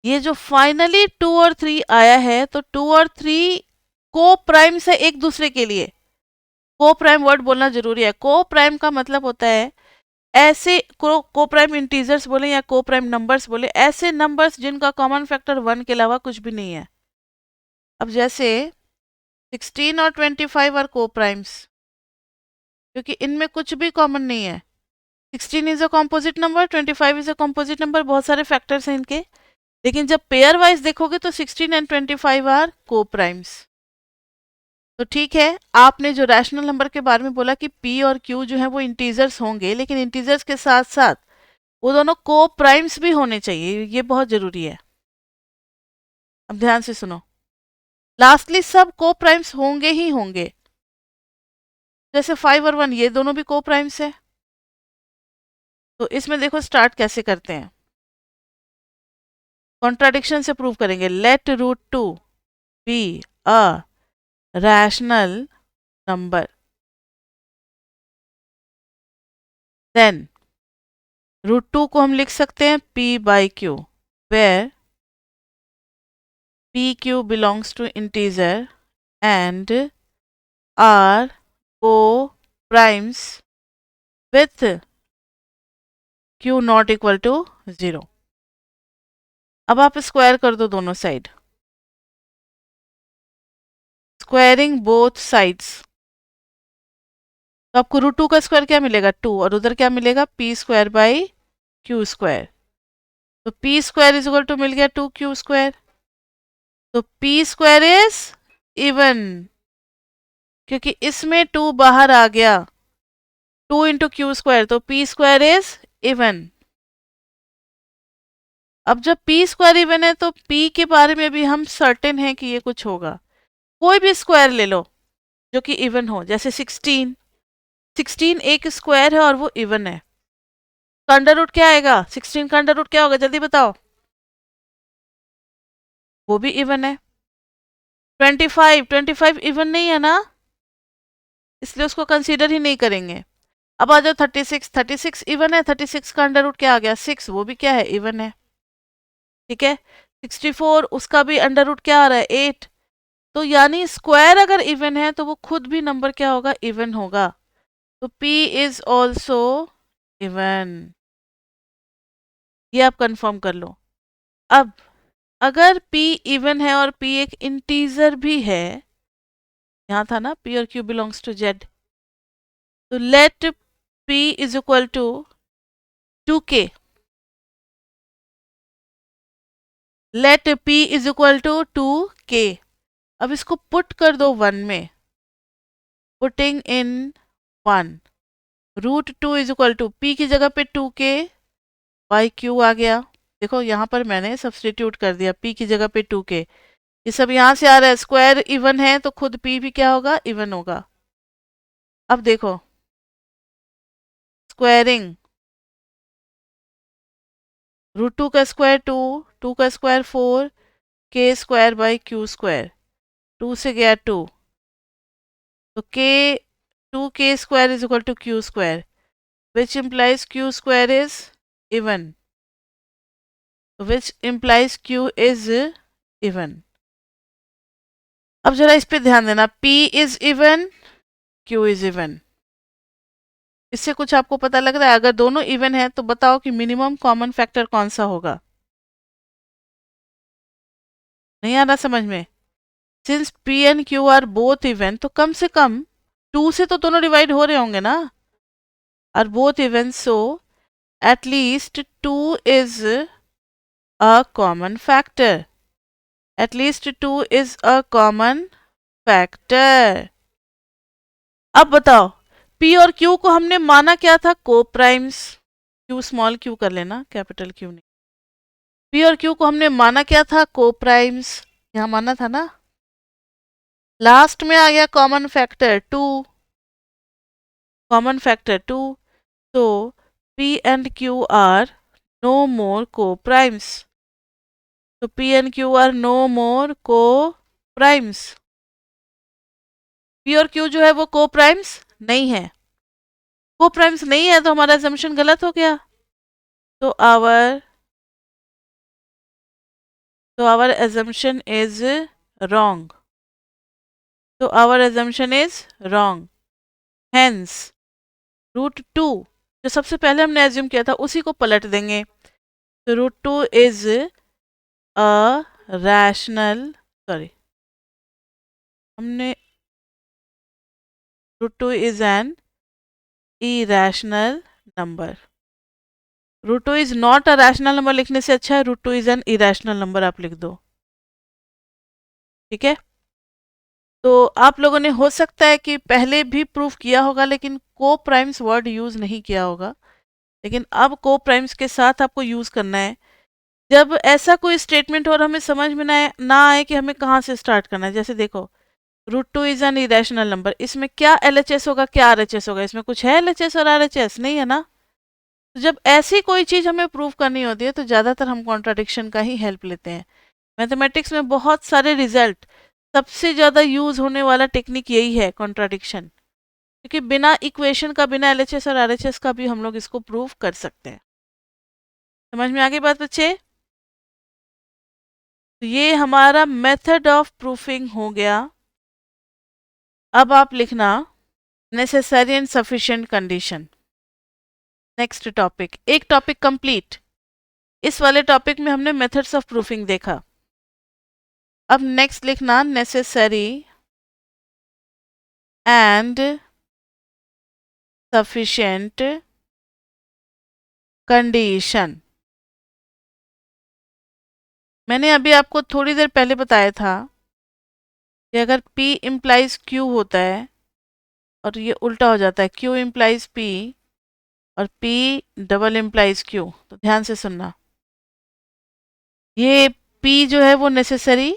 ये जो फाइनली 2 और 3 आया है, तो 2 और 3 को प्राइम्स है एक दूसरे के लिए। को प्राइम वर्ड बोलना जरूरी है। को प्राइम का मतलब होता है ऐसे को प्राइम इंटीजर्स बोले या को प्राइम नंबर्स बोले, ऐसे नंबर्स जिनका कॉमन फैक्टर 1 के अलावा कुछ भी नहीं है। अब जैसे 16 और 25 आर को प्राइम्स, क्योंकि इनमें कुछ भी कॉमन नहीं है। 16 is a composite number, 25 is a composite number, बहुत सारे फैक्टर्स हैं इनके, लेकिन जब पेयर वाइज देखोगे तो 16 एंड 25 आर को प्राइम्स। तो ठीक है, आपने जो रैशनल नंबर के बारे में बोला कि p और q जो है वो इंटीजर्स होंगे, लेकिन इंटीजर्स के साथ साथ वो दोनों को प्राइम्स भी होने चाहिए, ये बहुत जरूरी है। अब ध्यान से सुनो, लास्टली सब को प्राइम्स होंगे ही होंगे। जैसे 5 और 1 ये दोनों भी को प्राइम्स है। तो इसमें देखो स्टार्ट कैसे करते हैं, कॉन्ट्राडिक्शन से प्रूव करेंगे। Let root two be a rational number, then root two को हम लिख सकते हैं p by q, where p q belongs to integer and are co-primes with q not equal to 0। अब आप स्क्वायर कर दो दोनों साइड, स्क्वायरिंग बोथ साइड्स। तो आपको रूट टू का स्क्वायर क्या मिलेगा 2, और उधर क्या मिलेगा p square by Q square. तो p square is equal to मिल गया 2q स्क्वायर। तो p स्क्वायर इज इवन, क्योंकि इसमें 2 बाहर आ गया, 2 इंटू क्यू स्क्वायर, तो p स्क्वायर इज इवन। अब जब p स्क्वायर इवन है तो p के बारे में भी हम सर्टेन हैं कि ये कुछ होगा। कोई भी स्क्वायर ले लो जो कि इवन हो, जैसे 16, 16 एक स्क्वायर है और वो इवन है, तो अंडर रूट क्या आएगा, 16 का अंडर रूट क्या होगा जल्दी बताओ, वो भी इवन है। 25, 25 इवन नहीं है ना, इसलिए उसको कंसीडर ही नहीं करेंगे। अब आ जाओ 36, 36 इवन है, 36 का अंडर रूट क्या आ गया 6, वो भी क्या है इवन है। ठीक है, 64 उसका भी अंडर रूट क्या आ रहा है 8। तो यानी स्क्वायर अगर इवन है तो वो खुद भी नंबर क्या होगा इवन होगा। तो p इज ऑल्सो इवन, ये आप कंफर्म कर लो। अब अगर p इवन है और p एक इंटीजर भी है, यहां था ना p और q बिलोंग्स टू z, तो let p is equal to 2k, let p is equal to 2k। अब इसको पुट कर दो 1 में, putting in 1, root 2 is equal to p की जगह पे 2k बाई क्यू आ गया। देखो यहाँ पर मैंने सब्सटीट्यूट कर दिया, p की जगह पे 2k, ये सब यहाँ से आ रहा है, स्क्वायर इवन है तो खुद p भी क्या होगा इवन होगा। अब देखो स्क्वायरिंग, रूट 2 का स्क्वायर 2, 2 का square 4, k square by Q square, 2 से गया 2, तो k 2k square is equal to Q square, which implies Q square is even, which implies Q is even. अब जरा इस पे ध्यान देना, p is even, q is even. इससे कुछ आपको पता लग रहा है, अगर दोनों इवन है तो बताओ कि मिनिमम कॉमन फैक्टर कौन सा होगा। नहीं आ रहा समझ में, since p and q are both even तो कम से कम 2 से तो दोनों डिवाइड हो रहे होंगे ना, are both even, so at least 2 is a common factor, at least 2 is a common factor. अब बताओ p और q को हमने माना क्या था को प्राइम्स, q स्मॉल q कर लेना कैपिटल Q नहीं, p और q को हमने माना क्या था को प्राइम्स, यहां माना था ना। लास्ट में आ गया कॉमन फैक्टर 2, कॉमन फैक्टर 2, तो p and q are no more coprimes, तो p and q are no more coprimes, p और q जो है वो को प्राइम्स नहीं है, को प्राइम्स नहीं है तो हमारा assumption गलत हो गया। तो आवर assumption is wrong, तो our assumption is wrong, hence root 2 जो सबसे पहले हमने एज्यूम किया था उसी को पलट देंगे, तो root 2 is a rational, sorry हमने root 2 is an irrational number, root 2 is not a rational number लिखने से अच्छा है root 2 is an irrational number आप लिख दो। ठीक है, तो आप लोगों ने हो सकता है कि पहले भी प्रूफ किया होगा लेकिन को प्राइम्स वर्ड यूज नहीं किया होगा, लेकिन अब को प्राइम्स के साथ आपको यूज करना है। जब ऐसा कोई स्टेटमेंट और हमें समझ में ना आए कि हमें कहाँ से स्टार्ट करना है, जैसे देखो √2 इज एन इरेशनल नंबर, इसमें क्या एलएचएस होगा क्या आरएचएस होगा, इसमें कुछ है एलएचएस और आरएचएस नहीं है ना। तो जब ऐसी कोई चीज हमें प्रूव करनी होती है तो ज्यादातर हम कॉन्ट्राडिक्शन का ही हेल्प लेते हैं। मैथमेटिक्स में बहुत सारे रिजल्ट, सबसे ज्यादा यूज होने वाला टेक्निक यही है, कॉन्ट्राडिक्शन, क्योंकि बिना इक्वेशन का, बिना एलएचएस और आरएचएस का भी हम लोग इसको प्रूव कर सकते हैं। समझ में आ गई बात बच्चे? तो ये हमारा मेथड ऑफ प्रूफिंग हो गया। अब आप लिखना necessary and sufficient condition. Next topic, एक टॉपिक कंप्लीट। इस वाले टॉपिक में हमने मेथड्स ऑफ प्रूफिंग देखा। अब नेक्स्ट लिखना नेसेसरी एंड सफिशिएंट कंडीशन। मैंने अभी आपको थोड़ी देर पहले बताया था कि अगर P इम्प्लाइज Q होता है और ये उल्टा हो जाता है, Q इम्प्लाइज P और P डबल इम्प्लाइज Q, तो ध्यान से सुनना। ये P जो है वो नेसेसरी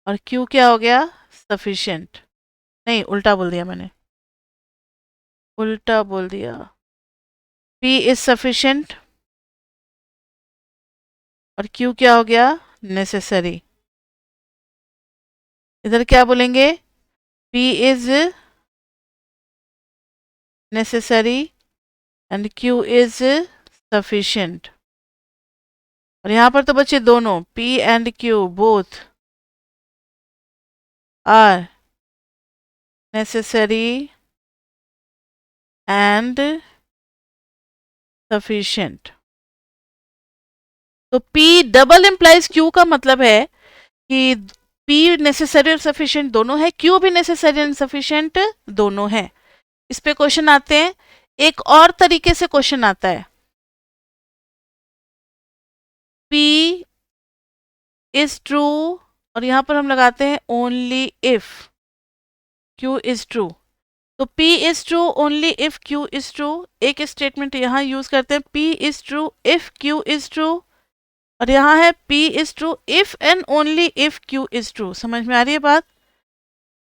और Q क्या हो गया, सफिशिएंट। नहीं, उल्टा बोल दिया मैंने, उल्टा बोल दिया। P इज सफिशिएंट और Q क्या हो गया, नेसेसरी। इधर क्या बोलेंगे, P is necessary and Q is sufficient. और यहां पर तो बच्चे दोनों P and Q both are necessary and sufficient. तो P डबल इम्प्लाइज Q का मतलब है कि P नेसेसरी और सफिशिएंट दोनों है, Q भी नेसेसरी एंड सफिशिएंट दोनों है। इस पे क्वेश्चन आते हैं, एक और तरीके से क्वेश्चन आता है, P इज ट्रू और यहां पर हम लगाते हैं only if Q is true. तो P is true only if Q is true. एक स्टेटमेंट यहां यूज करते हैं, P is true if Q is true, और यहां है P is true if and only if Q is true. समझ में आ रही है बात?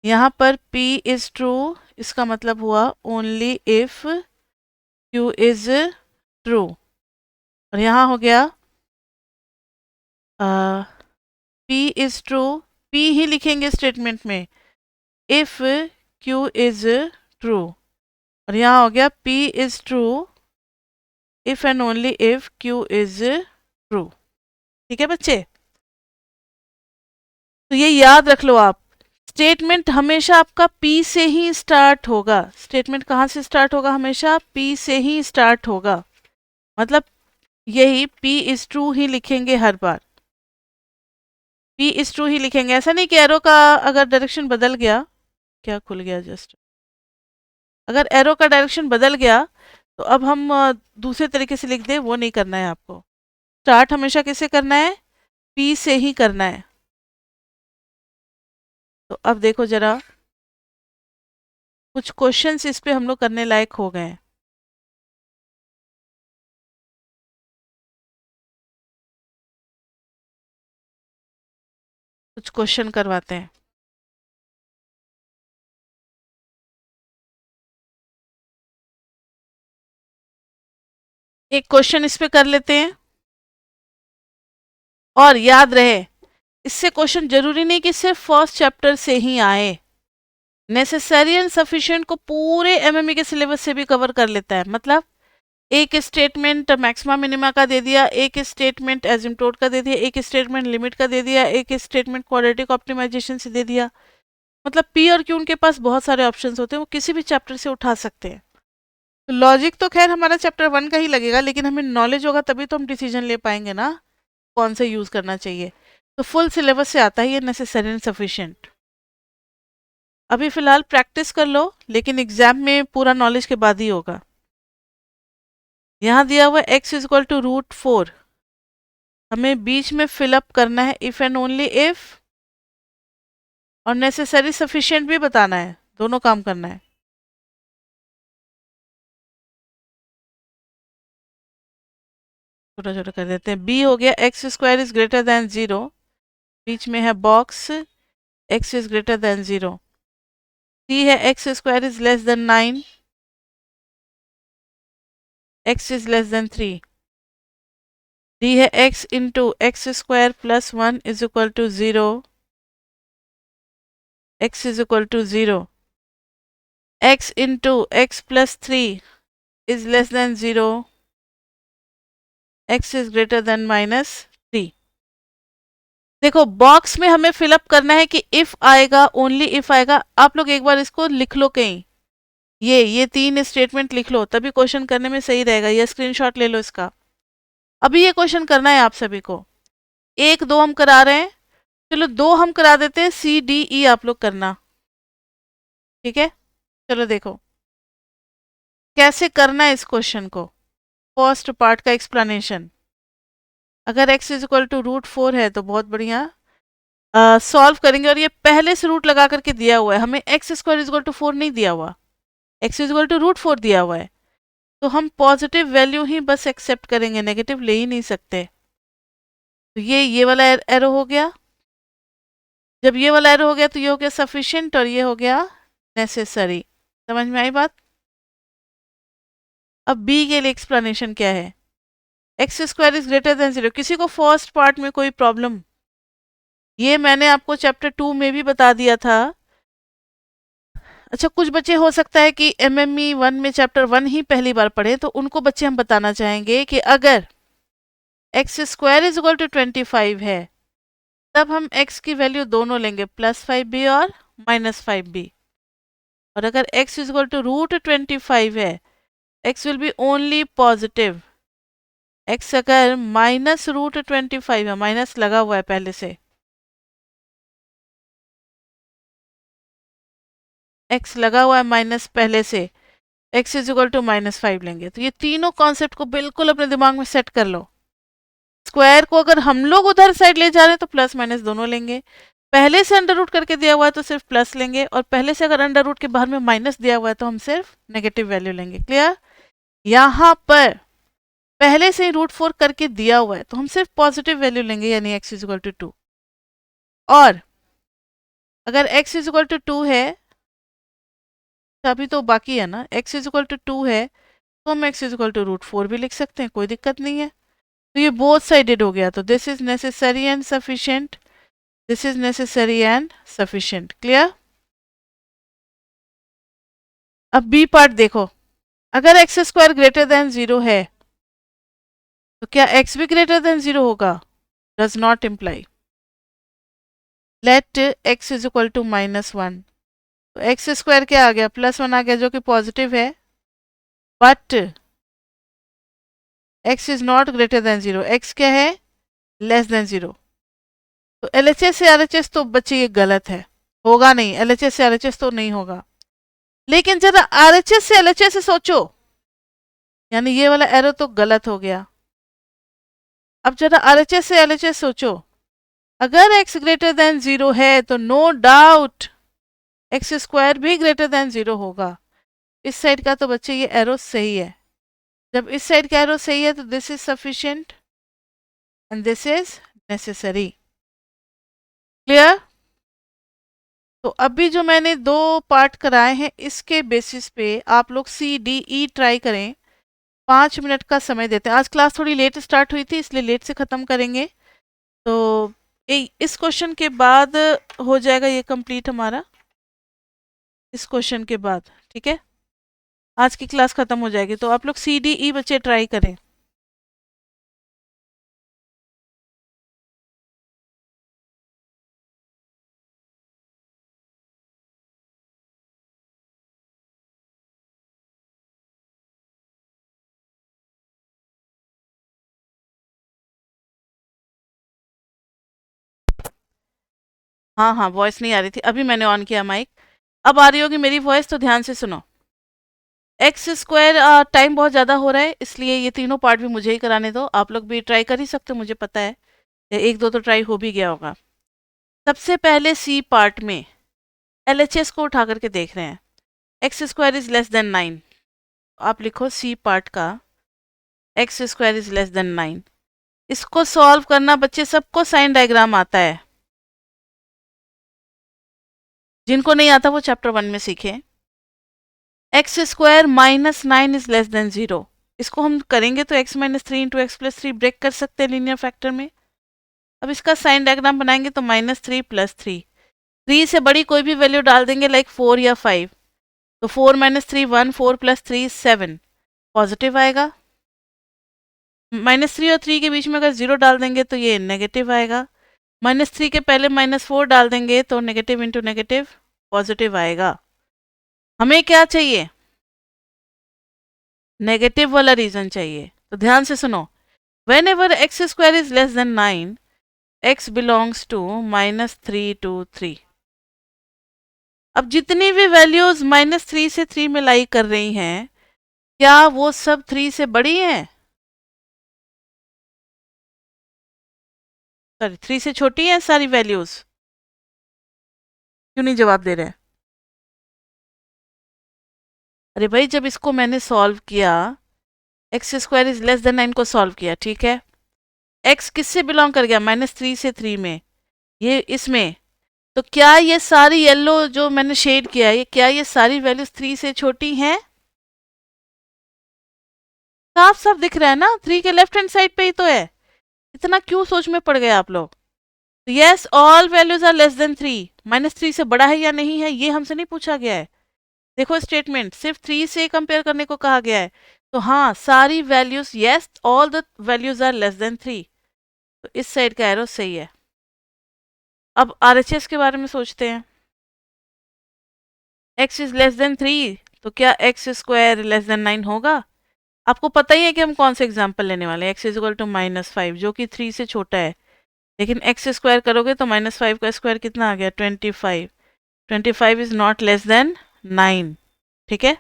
यहां पर P इज ट्रू, इसका मतलब हुआ only if Q is true. और यहां हो गया P इज ट्रू, P ही लिखेंगे स्टेटमेंट में, इफ Q इज ट्रू। और यहां हो गया P is true if and only if Q is true. ठीक है बच्चे? तो ये याद रख लो आप, स्टेटमेंट हमेशा आपका P से ही स्टार्ट होगा। स्टेटमेंट कहाँ से स्टार्ट होगा, हमेशा P से ही स्टार्ट होगा। मतलब यही P इज ट्रू ही लिखेंगे हर बार, P इज ट्रू ही लिखेंगे। ऐसा नहीं कि एरो का अगर डायरेक्शन बदल गया, क्या खुल गया जस्ट, अगर एरो का डायरेक्शन बदल गया तो अब हम दूसरे तरीके से लिख दें, वो नहीं करना है आपको। स्टार्ट हमेशा किससे करना है, P से ही करना है। तो अब देखो जरा, कुछ क्वेश्चंस इस पे हम लोग करने लायक हो गए हैं। कुछ क्वेश्चन करवाते हैं। एक क्वेश्चन इस पे कर लेते हैं, और याद रहे इससे क्वेश्चन जरूरी नहीं कि सिर्फ फर्स्ट चैप्टर से ही आए। नेसेसरी एंड सफिशिएंट को पूरे एमएमई के सिलेबस से भी कवर कर लेता है। मतलब एक स्टेटमेंट मैक्सिमा मिनिमा का दे दिया, एक स्टेटमेंट एजिम्प्टोट का दे दिया, एक स्टेटमेंट लिमिट का दे दिया, एक स्टेटमेंट क्वाड्रेटिक ऑप्टिमाइजेशन से दे दिया। मतलब पी और क्यू उनके पास बहुत सारे ऑप्शंस होते हैं, वो किसी भी चैप्टर से उठा सकते हैं। तो लॉजिक तो खैर हमारा चैप्टर 1 का ही लगेगा, लेकिन हमें नॉलेज होगा तभी तो हम डिसीजन ले पाएंगे ना कौन से यूज करना चाहिए। तो फुल सिलेबस से आता ही है नेसेसरी एंड सफिशिएंट। अभी फिलहाल प्रैक्टिस कर लो, लेकिन एग्जाम में पूरा नॉलेज के बाद ही होगा। यहाँ दिया हुआ x इज इक्वल टू √4, हमें बीच में फिलअप करना है इफ एंड ओनली इफ, और नेसेसरी सफिशिएंट भी बताना है, दोनों काम करना है। छोटा छोटा कर देते हैं। बी हो गया x square is greater than 0, बीच में है box x is greater than 0। C है x square is less than 9, x is less than 3। D है x into x square plus 1 is equal to 0, x is equal to 0। X into x plus 3 is less than 0, x is greater than -3। देखो बॉक्स में हमें फिलअप करना है कि इफ आएगा, ओनली इफ आएगा। आप लोग एक बार इसको लिख लो कहीं, ये 3 स्टेटमेंट लिख लो, तभी क्वेश्चन करने में सही रहेगा। या स्क्रीनशॉट ले लो इसका। अभी ये क्वेश्चन करना है आप सभी को। 1 2 हम करा रहे हैं, चलो 2 हम करा देते हैं, सी डी ई आप लोग करना, ठीक है। चलो देखो कैसे करना है इस क्वेश्चन को। फर्स्ट पार्ट का एक्सप्लेनेशन, अगर x इज इक्वल टू √4 है तो बहुत बढ़िया, सॉल्व करेंगे। और ये पहले से रूट लगा करके दिया हुआ है, हमें X square is equal to 4 नहीं दिया हुआ, x इज इक्वल टू √4 दिया हुआ है। तो हम पॉजिटिव वैल्यू ही बस एक्सेप्ट करेंगे, नेगेटिव ले ही नहीं सकते। तो ये वाला एरो हो गया। जब ये वाला एरो हो गया तो ये हो गया सफिशिएंट और ये हो गया नेसेसरी। समझ में आई बात। अब बी के लिए एक्सप्लेनेशन क्या है, x square is greater than 0। किसी को फर्स्ट पार्ट में कोई प्रॉब्लम, ये मैंने आपको चैप्टर 2 में भी बता दिया था। अच्छा कुछ बच्चे हो सकता है कि MME 1 में चैप्टर 1 ही पहली बार पढ़े, तो उनको बच्चे हम बताना चाहेंगे कि अगर X square is equal to 25 है, तब हम x की वैल्यू दोनों लेंगे, +5b और -5b। और अगर x इज इक्वल टू √25 है, x will be only positive. x अगर -√25 है, माइनस लगा हुआ है पहले से, x लगा हुआ है माइनस पहले से, x इज इक्वल टू -5 लेंगे। तो ये तीनों कॉन्सेप्ट को बिल्कुल अपने दिमाग में सेट कर लो। स्क्वायर को अगर हम लोग उधर साइड ले जा रहे हैं तो प्लस माइनस दोनों लेंगे। पहले से अंडर रूट करके दिया हुआ है तो सिर्फ प्लस लेंगे, और पहले से अगर अंडर रूट के बाहर में माइनस दिया हुआ है तो हम सिर्फ नेगेटिव वैल्यू लेंगे। क्लियर। यहाँ पर पहले से ही √4 करके दिया हुआ है तो हम सिर्फ पॉजिटिव वैल्यू लेंगे, यानी x इज इक्वल टू 2। और अगर x इज इक्वल टू 2 है, तो अभी तो बाकी है ना, x इज इक्वल टू 2 है तो हम x इज इक्वल टू √4 भी लिख सकते हैं, कोई दिक्कत नहीं है। तो ये बोथ साइडेड हो गया, तो this is necessary and sufficient, this is necessary and sufficient. Clear. अब बी पार्ट देखो, अगर एक्स स्क्वायर ग्रेटर देन 0 है तो क्या x भी ग्रेटर देन 0 होगा, does not imply. Let x is equal to -1, तो एक्स स्क्वायर क्या आ गया, +1 आ गया, जो कि पॉजिटिव है। But x is not greater than 0, x क्या है, लेस देन 0। तो LHS से RHS तो बच्चे ये गलत है, होगा नहीं। LHS से RHS तो नहीं होगा। लेकिन जरा RHS से LHS से सोचो, यानी ये वाला एरो तो गलत हो गया। अब जरा RHS से LHS सोचो, अगर x ग्रेटर देन 0 है तो नो डाउट एक्स स्क्वायर भी ग्रेटर देन 0 होगा। इस साइड का तो बच्चे ये एरो सही है। जब इस साइड का एरो सही है तो this is sufficient and this is necessary. Clear. तो अभी जो मैंने 2 पार्ट कराए हैं, इसके बेसिस पे आप लोग CDE ट्राई करें। 5 मिनट का समय देते हैं। आज क्लास थोड़ी लेट स्टार्ट हुई थी, इसलिए लेट से ख़त्म करेंगे। तो इस क्वेश्चन के बाद हो जाएगा ये कंप्लीट हमारा, इस क्वेश्चन के बाद, ठीक है। आज की क्लास ख़त्म हो जाएगी, तो आप लोग CDE बच्चे ट्राई करें। हाँ हाँ, वॉइस नहीं आ रही थी, अभी मैंने ऑन किया माइक। अब आ रही होगी मेरी वॉइस, तो ध्यान से सुनो। एक्स स्क्वायर, टाइम बहुत ज़्यादा हो रहा है इसलिए ये तीनों पार्ट भी मुझे ही कराने दो। आप लोग भी ट्राई कर ही सकते हो, मुझे पता है एक दो तो ट्राई हो भी गया होगा। सबसे पहले सी पार्ट में एलएचएस को उठा करके देख रहे हैं। X square is less than 9, आप लिखो सी पार्ट का x square is less than 9। इसको सॉल्व करना बच्चे सबको साइन डायग्राम आता है, जिनको नहीं आता वो चैप्टर 1 में सीखे। X square minus 9 is less than 0, इसको हम करेंगे तो x minus 3 into x plus 3 break कर सकते हैं लीनियर फैक्टर में। अब इसका साइन डायग्राम बनाएंगे तो माइनस 3 प्लस 3, 3 से बड़ी कोई भी वैल्यू डाल देंगे लाइक 4 या 5, तो 4 माइनस 3 1, 4 प्लस 3 7, पॉजिटिव आएगा। माइनस 3 और 3 के बीच में अगर 0 डाल देंगे तो ये नेगेटिव आएगा। माइनस 3 के पहले माइनस 4 डाल देंगे तो नेगेटिव इंटू नेगेटिव पॉजिटिव आएगा। हमें क्या चाहिए? नेगेटिव वाला रीजन चाहिए। तो ध्यान से सुनो, whenever X square is less than 9, x belongs to -3 to 3। अब जितनी भी वैल्यूज -3 से 3 में लाई कर रही हैं, क्या वो सब 3 से बड़ी हैं? सॉरी, 3 से छोटी हैं सारी वैल्यूज? क्यों नहीं जवाब दे रहे हैं? अरे भाई, जब इसको मैंने सॉल्व किया, x square is less than 9 को सॉल्व किया, ठीक है, x किससे बिलोंग कर गया? -3 से 3 में, ये इसमें। तो क्या ये सारी येलो जो मैंने शेड किया है, क्या ये सारी वैल्यूज 3 से छोटी हैं? साफ साफ दिख रहा है ना, 3 के लेफ्ट हैंड साइड पे ही तो है। इतना क्यों सोच में पड़ गए आप लोग? Yes, all values are less than 3। -3 से बड़ा है या नहीं है ये हमसे नहीं पूछा गया है। देखो स्टेटमेंट, सिर्फ 3 से कंपेयर करने को कहा गया है। तो हाँ, सारी values, yes all the values are less than 3, तो इस साइड का एरो सही है। अब आरएचएस के बारे में सोचते हैं। x इज लेस देन 3, तो क्या एक्स स्क्वायर लेस देन 9 होगा? आपको पता ही है कि हम कौन से एग्जाम्पल लेने वाले हैं। x इज इक्वल टू -5 जो कि 3 से छोटा है, लेकिन x स्क्वायर करोगे तो -5 का स्क्वायर कितना आ गया? 25। 25 इज नॉट लेस देन 9, ठीक है,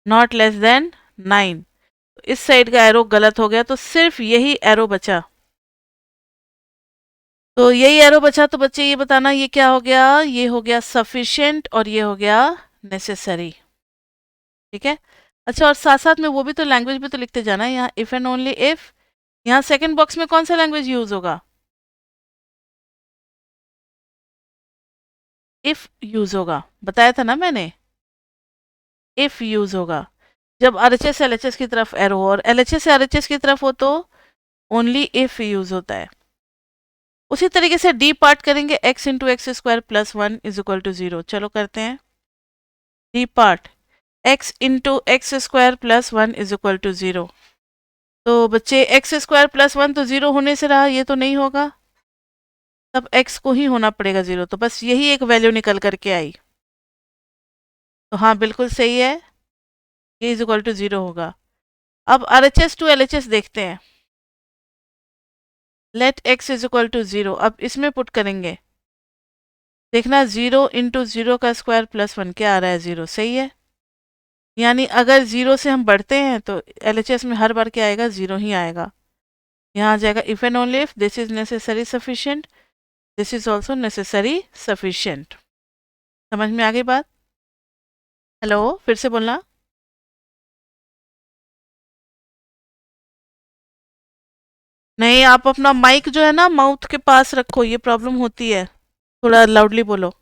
नॉट लेस देन 9। इस साइड का एरो गलत हो गया, तो सिर्फ यही एरो बचा। तो यही एरो बचा, तो बच्चे ये बताना ये क्या हो गया? ये हो गया सफिशिएंट और ये हो गया नेसेसरी, ठीक है। अच्छा, और साथ साथ में वो भी तो लैंग्वेज भी तो लिखते जाना है, यहाँ इफ एंड ओनली इफ। यहाँ सेकंड बॉक्स में कौन सा लैंग्वेज यूज होगा? इफ यूज होगा, बताया था ना मैंने, इफ यूज होगा। जब आरएचएस एलएचएस की तरफ एरो हो और एलएचएस से आरएचएस की तरफ हो तो ओनली इफ यूज होता है। उसी तरीके से डी पार्ट करेंगे, x into x square plus 1 is equal to 0। चलो करते हैं D part, x into x square plus 1 is equal to 0। तो बच्चे एक्स स्क्वायर प्लस 1 तो 0 होने से रहा, ये तो नहीं होगा, तब x को ही होना पड़ेगा 0। तो बस यही एक वैल्यू निकल करके आई। तो हाँ, बिल्कुल सही है, ये इज इक्वल टू 0 होगा। अब RHS टू LHS देखते हैं। Let x is equal to 0, अब इसमें पुट करेंगे, देखना 0 इंटू 0 का स्क्वायर प्लस 1 क्या आ रहा है? 0, सही है। यानी अगर 0 से हम बढ़ते हैं तो LHS में हर बार क्या आएगा? 0 ही आएगा। यहाँ आ जाएगा if and only if this is necessary sufficient, this is also necessary sufficient. समझ में आ गई बात? हेलो, फिर से बोलना। नहीं, आप अपना माइक जो है ना माउथ के पास रखो, ये प्रॉब्लम होती है। थोड़ा लाउडली बोलो।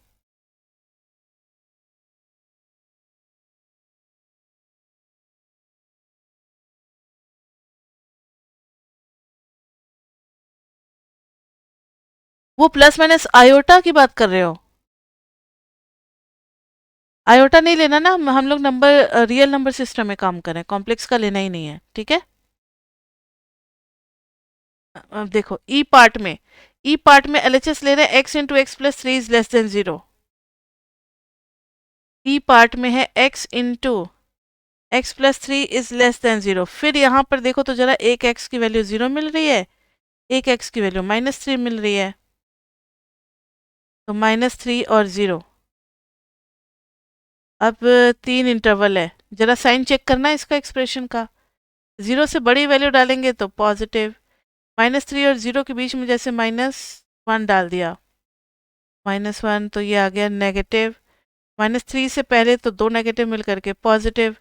वो प्लस माइनस आयोटा की बात कर रहे हो? आयोटा नहीं लेना ना, हम लोग नंबर रियल नंबर सिस्टम में काम करें, कॉम्प्लेक्स का लेना ही नहीं है, ठीक है। अब देखो ई पार्ट में एलएचएस ले रहे हैं, x into x plus 3 is less than 0। E part में है x into x plus 3 is less than 0। फिर यहाँ पर देखो तो जरा, एक x की वैल्यू 0 मिल रही है, एक x की वैल्यू -3 मिल रही है, तो -3 और 0। अब 3 इंटरवल है, जरा साइन चेक करना है इसका एक्सप्रेशन का। 0 से बड़ी वैल्यू डालेंगे तो पॉजिटिव, -3 और 0 के बीच में जैसे -1 डाल दिया, -1 तो ये आ गया नेगेटिव, -3 से पहले तो 2 नेगेटिव मिल करके पॉजिटिव,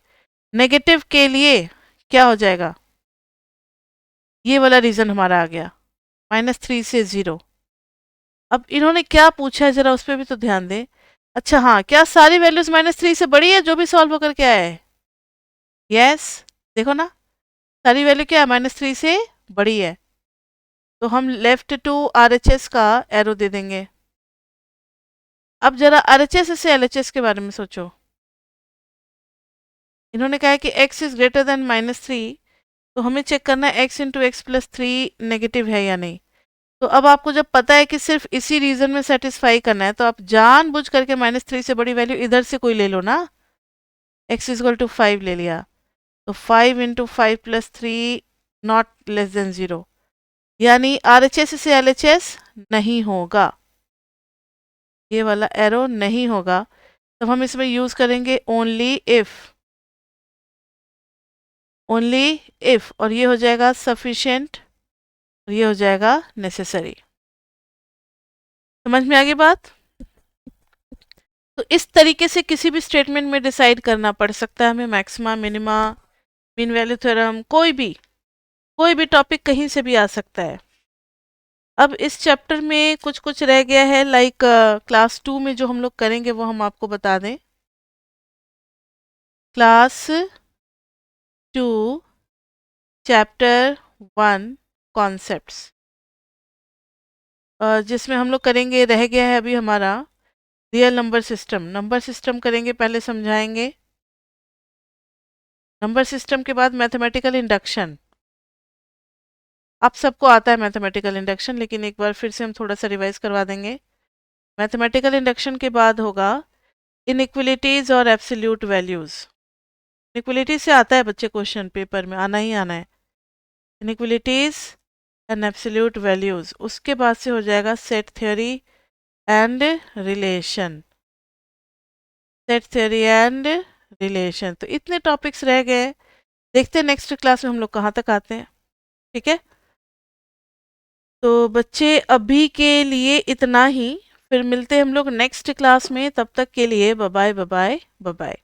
नेगेटिव के लिए क्या हो जाएगा, ये वाला रीजन हमारा आ गया, -3 से 0। अब इन्होंने क्या पूछा है जरा उस पर भी तो ध्यान दें। अच्छा हाँ, क्या सारी वैल्यूज -3 से बड़ी है जो भी सॉल्व होकर के आए? यस, देखो ना, सारी वैल्यू क्या है, -3 से बड़ी है, तो हम लेफ्ट टू RHS का एरो दे देंगे। अब जरा RHS से LHS के बारे में सोचो। इन्होंने कहा है कि x इज ग्रेटर देन -3, तो हमें चेक करना है x into x plus 3 negative है या नहीं। तो अब आपको जब पता है कि सिर्फ इसी रीजन में सेटिस्फाई करना है, तो आप जानबूझ करके -3 से बड़ी वैल्यू इधर से कोई ले लो ना, x इजक्वल टू 5 ले लिया, तो 5 into 5 plus 3 not less than 0, यानी RHS से LHS नहीं होगा, ये वाला एरो नहीं होगा। तब हम इसमें यूज करेंगे ओनली इफ, ओनली इफ, और ये हो जाएगा सफिशिएंट और ये हो जाएगा नेसेसरी। समझ में आ गई बात? तो इस तरीके से किसी भी स्टेटमेंट में डिसाइड करना पड़ सकता है हमें, maxima, minima, mean value theorem, कोई भी टॉपिक कहीं से भी आ सकता है। अब इस चैप्टर में कुछ कुछ रह गया है, लाइक क्लास 2 में जो हम लोग करेंगे वो हम आपको बता दें। क्लास 2 चैप्टर 1 कॉन्सेप्ट्स, जिसमें हम लोग करेंगे, रह गया है अभी हमारा रियल नंबर सिस्टम करेंगे, पहले समझाएंगे। नंबर सिस्टम के बाद मैथमेटिकल इंडक्शन, आप सबको आता है मैथमेटिकल इंडक्शन, लेकिन एक बार फिर से हम थोड़ा सा रिवाइज करवा देंगे। मैथमेटिकल इंडक्शन के बाद होगा इनइक्वलिटीज और एब्सोल्यूट वैल्यूज। इनइक्वलिटीज से आता है बच्चे क्वेश्चन पेपर में, आना ही आना है, इनइक्वलिटीज एंड एब्सोल्यूट वैल्यूज। उसके बाद से हो जाएगा set theory and relation, set theory and relation. तो इतने टॉपिक्स रह गए, देखते हैं नेक्स्ट क्लास में हम लोग कहाँ तक आते हैं। ठीक है, तो बच्चे अभी के लिए इतना ही, फिर मिलते हैं हम लोग नेक्स्ट क्लास में, तब तक के लिए बाय बाय बाय बाय।